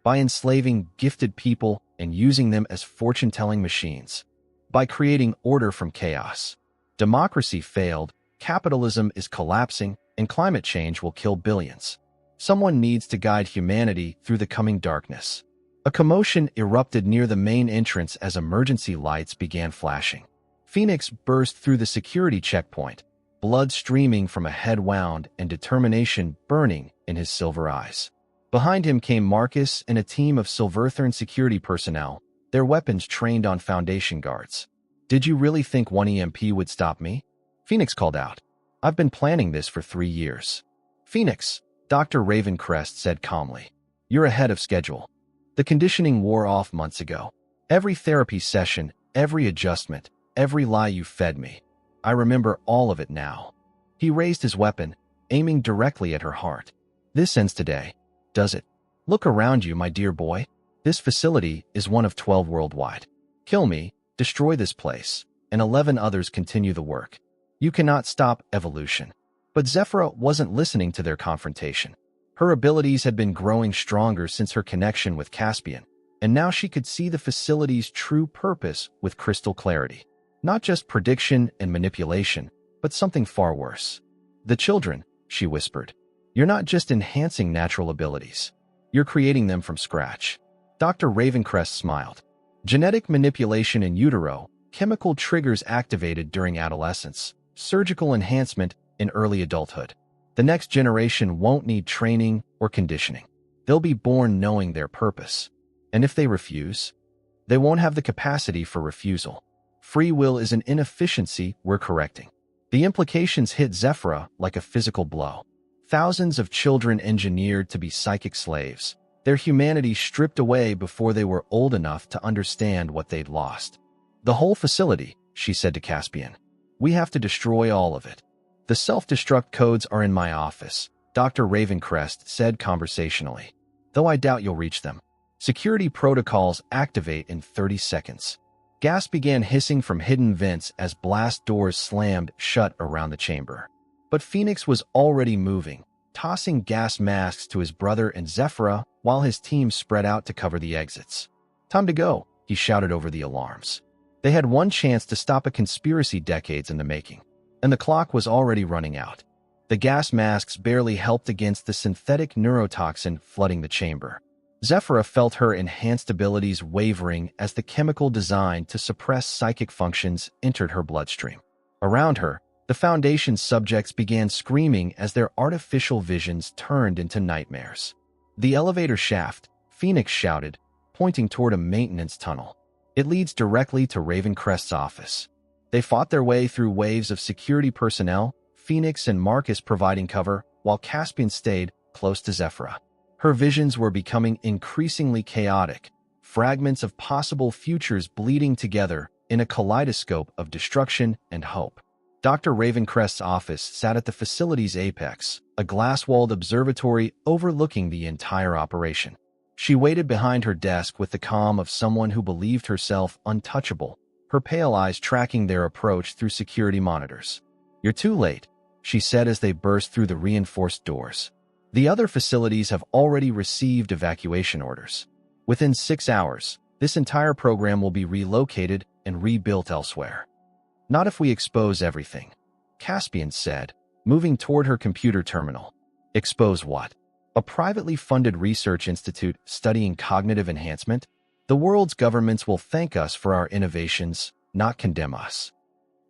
by enslaving gifted people and using them as fortune-telling machines, by creating order from chaos. Democracy failed, capitalism is collapsing, and climate change will kill billions. Someone needs to guide humanity through the coming darkness. A commotion erupted near the main entrance as emergency lights began flashing. Phoenix burst through the security checkpoint, blood streaming from a head wound and determination burning in his silver eyes. Behind him came Marcus and a team of Silverthorn security personnel, their weapons trained on Foundation guards. "Did you really think one EMP would stop me?" Phoenix called out. "I've been planning this for 3 years." "Phoenix," Dr. Ravencrest said calmly, "you're ahead of schedule. The conditioning wore off months ago. Every therapy session, every adjustment, every lie you fed me. I remember all of it now." He raised his weapon, aiming directly at her heart. "This ends today, does it? Look around you, my dear boy. This facility is one of 12 worldwide. Kill me, destroy this place, and 11 others continue the work. You cannot stop evolution." But Zephyra wasn't listening to their confrontation. Her abilities had been growing stronger since her connection with Caspian, and now she could see the facility's true purpose with crystal clarity. Not just prediction and manipulation, but something far worse. "The children," she whispered. "You're not just enhancing natural abilities. You're creating them from scratch." Dr. Ravencrest smiled. "Genetic manipulation in utero, chemical triggers activated during adolescence, surgical enhancement in early adulthood. The next generation won't need training or conditioning. They'll be born knowing their purpose. And if they refuse, they won't have the capacity for refusal. Free will is an inefficiency we're correcting." The implications hit Zephyra like a physical blow. Thousands of children engineered to be psychic slaves, their humanity stripped away before they were old enough to understand what they'd lost. "The whole facility," she said to Caspian. "We have to destroy all of it." "The self-destruct codes are in my office," Dr. Ravencrest said conversationally, "though I doubt you'll reach them. Security protocols activate in 30 seconds. Gas began hissing from hidden vents as blast doors slammed shut around the chamber. But Phoenix was already moving, tossing gas masks to his brother and Zephyra while his team spread out to cover the exits. "Time to go," he shouted over the alarms. They had one chance to stop a conspiracy decades in the making, and the clock was already running out. The gas masks barely helped against the synthetic neurotoxin flooding the chamber. Zephyra felt her enhanced abilities wavering as the chemical designed to suppress psychic functions entered her bloodstream. Around her, the Foundation's subjects began screaming as their artificial visions turned into nightmares. "The elevator shaft," Phoenix shouted, pointing toward a maintenance tunnel. "It leads directly to Ravencrest's office." They fought their way through waves of security personnel, Phoenix and Marcus providing cover, while Caspian stayed close to Zephyra. Her visions were becoming increasingly chaotic, fragments of possible futures bleeding together in a kaleidoscope of destruction and hope. Dr. Ravencrest's office sat at the facility's apex, a glass-walled observatory overlooking the entire operation. She waited behind her desk with the calm of someone who believed herself untouchable, her pale eyes tracking their approach through security monitors. "You're too late," she said as they burst through the reinforced doors. "The other facilities have already received evacuation orders. Within 6 hours, this entire program will be relocated and rebuilt elsewhere." "Not if we expose everything," Caspian said, moving toward her computer terminal. "Expose what?" "A privately funded research institute studying cognitive enhancement? The world's governments will thank us for our innovations, not condemn us."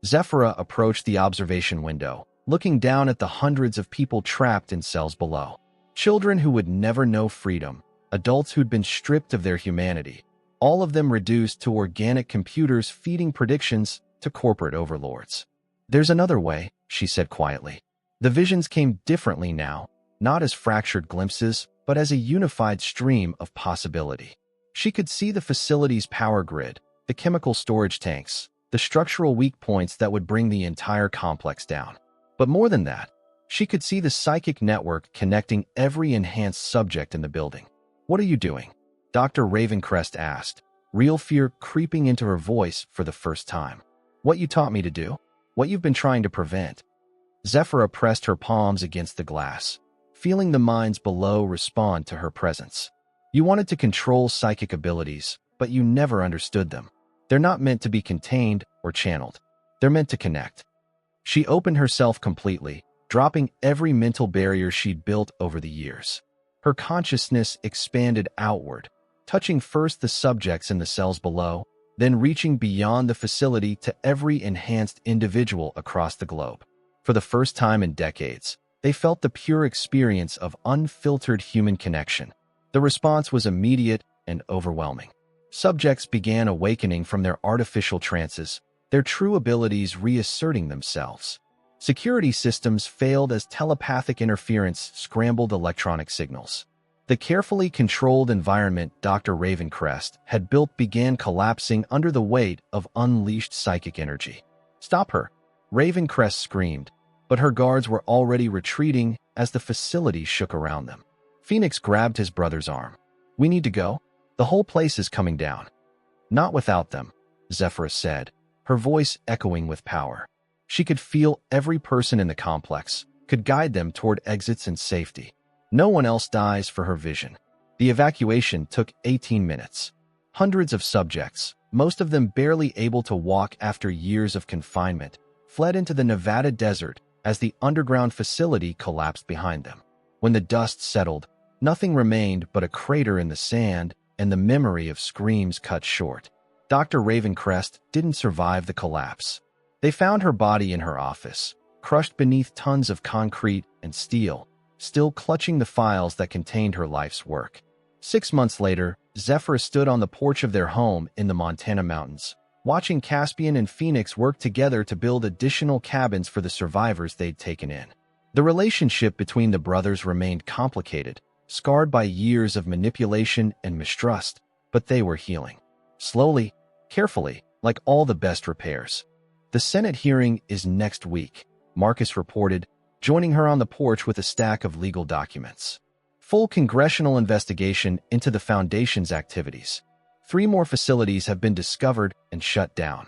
Zephyra approached the observation window, looking down at the hundreds of people trapped in cells below. Children who would never know freedom, adults who'd been stripped of their humanity, all of them reduced to organic computers feeding predictions to corporate overlords. "There's another way," she said quietly. The visions came differently now, not as fractured glimpses, but as a unified stream of possibility. She could see the facility's power grid, the chemical storage tanks, the structural weak points that would bring the entire complex down. But more than that, she could see the psychic network connecting every enhanced subject in the building. "What are you doing?" Dr. Ravencrest asked, real fear creeping into her voice for the first time. "What you taught me to do? What you've been trying to prevent?" Zephyra pressed her palms against the glass, feeling the minds below respond to her presence. "You wanted to control psychic abilities, but you never understood them. They're not meant to be contained or channeled. They're meant to connect." She opened herself completely, dropping every mental barrier she'd built over the years. Her consciousness expanded outward, touching first the subjects in the cells below, then reaching beyond the facility to every enhanced individual across the globe. For the first time in decades, they felt the pure experience of unfiltered human connection. The response was immediate and overwhelming. Subjects began awakening from their artificial trances, their true abilities reasserting themselves. Security systems failed as telepathic interference scrambled electronic signals. The carefully controlled environment Dr. Ravencrest had built began collapsing under the weight of unleashed psychic energy. "Stop her!" Ravencrest screamed, but her guards were already retreating as the facility shook around them. Phoenix grabbed his brother's arm. "We need to go. The whole place is coming down." "Not without them," Zephyrus said, her voice echoing with power. She could feel every person in the complex, could guide them toward exits and safety. No one else dies for her vision. The evacuation took 18 minutes. Hundreds of subjects, most of them barely able to walk after years of confinement, fled into the Nevada desert as the underground facility collapsed behind them. When the dust settled, nothing remained but a crater in the sand and the memory of screams cut short. Dr. Ravencrest didn't survive the collapse. They found her body in her office, crushed beneath tons of concrete and steel, still clutching the files that contained her life's work. 6 months later, Zephyrus stood on the porch of their home in the Montana mountains, watching Caspian and Phoenix work together to build additional cabins for the survivors they'd taken in. The relationship between the brothers remained complicated, scarred by years of manipulation and mistrust, but they were healing. Slowly, carefully, like all the best repairs. "The Senate hearing is next week," Marcus reported, joining her on the porch with a stack of legal documents. Full congressional investigation into the Foundation's activities. 3 more facilities have been discovered and shut down.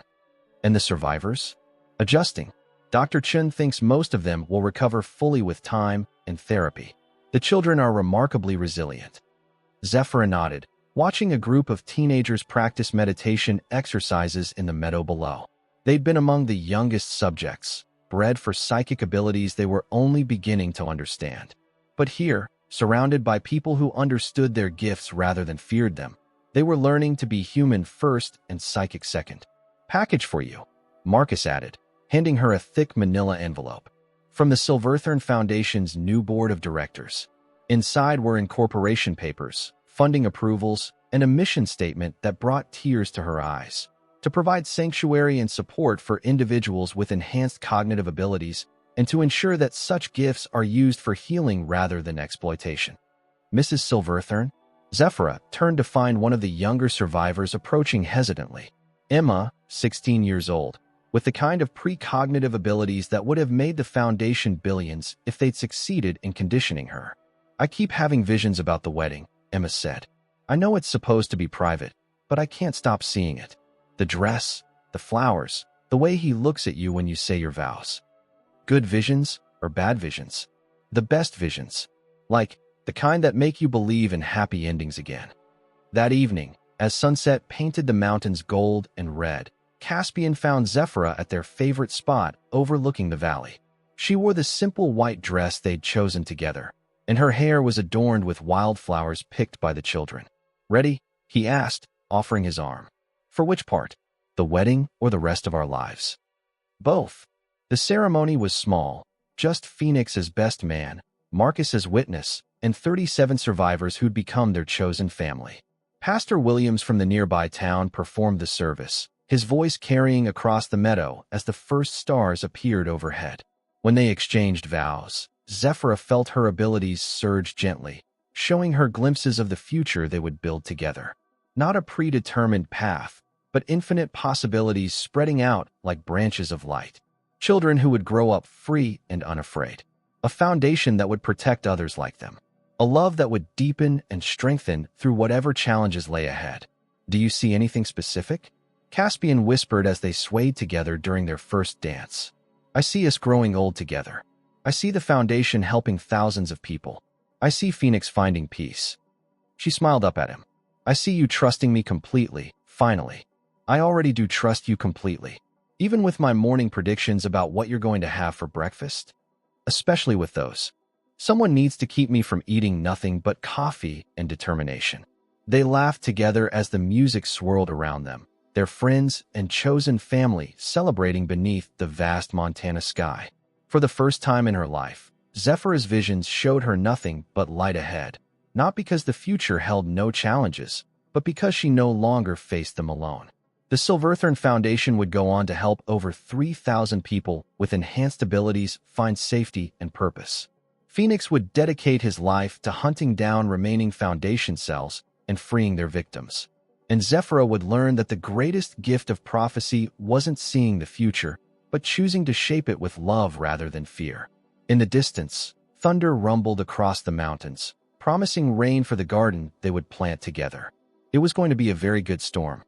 And the survivors? Adjusting. Dr. Chun thinks most of them will recover fully with time and therapy. The children are remarkably resilient. Zephyra nodded, watching a group of teenagers practice meditation exercises in the meadow below. They'd been among the youngest subjects, bred for psychic abilities they were only beginning to understand. But here, surrounded by people who understood their gifts rather than feared them, they were learning to be human first and psychic second. "Package for you," Marcus added, handing her a thick manila envelope. From the Silverthorne Foundation's new board of directors. Inside were incorporation papers, funding approvals, and a mission statement that brought tears to her eyes. To provide sanctuary and support for individuals with enhanced cognitive abilities, and to ensure that such gifts are used for healing rather than exploitation. "Mrs. Silverthorne?" Zephyrus turned to find one of the younger survivors approaching hesitantly. Emma, 16 years old, with the kind of precognitive abilities that would have made the Foundation billions if they'd succeeded in conditioning her. "I keep having visions about the wedding," Emma said. "I know it's supposed to be private, but I can't stop seeing it. The dress, the flowers, the way he looks at you when you say your vows." "Good visions or bad visions?" "The best visions. Like, the kind that make you believe in happy endings again." That evening, as sunset painted the mountains gold and red, Caspian found Zephyrus at their favorite spot overlooking the valley. She wore the simple white dress they'd chosen together, and her hair was adorned with wildflowers picked by the children. "Ready?" he asked, offering his arm. "For which part? The wedding or the rest of our lives?" "Both." The ceremony was small, just Phoenix as best man, Marcus as witness, and 37 survivors who'd become their chosen family. Pastor Williams from the nearby town performed the service, his voice carrying across the meadow as the first stars appeared overhead. When they exchanged vows, Zephyrus felt her abilities surge gently, showing her glimpses of the future they would build together. Not a predetermined path, but infinite possibilities spreading out like branches of light. Children who would grow up free and unafraid. A foundation that would protect others like them. A love that would deepen and strengthen through whatever challenges lay ahead. "Do you see anything specific?" Caspian whispered as they swayed together during their first dance. "I see us growing old together. I see the Foundation helping thousands of people. I see Phoenix finding peace." She smiled up at him. "I see you trusting me completely, finally. I already do trust you completely. Even with my morning predictions about what you're going to have for breakfast." especially with those. Someone needs to keep me from eating nothing but coffee and determination. They laughed together as the music swirled around them, their friends and chosen family celebrating beneath the vast Montana sky. For the first time in her life, Zephyr's visions showed her nothing but light ahead, not because the future held no challenges, but because she no longer faced them alone. The Silverthorn Foundation would go on to help over 3,000 people with enhanced abilities find safety and purpose. Phoenix would dedicate his life to hunting down remaining Foundation cells and freeing their victims. And Zephyra would learn that the greatest gift of prophecy wasn't seeing the future, but choosing to shape it with love rather than fear. In the distance, thunder rumbled across the mountains, promising rain for the garden they would plant together. It was going to be a very good storm.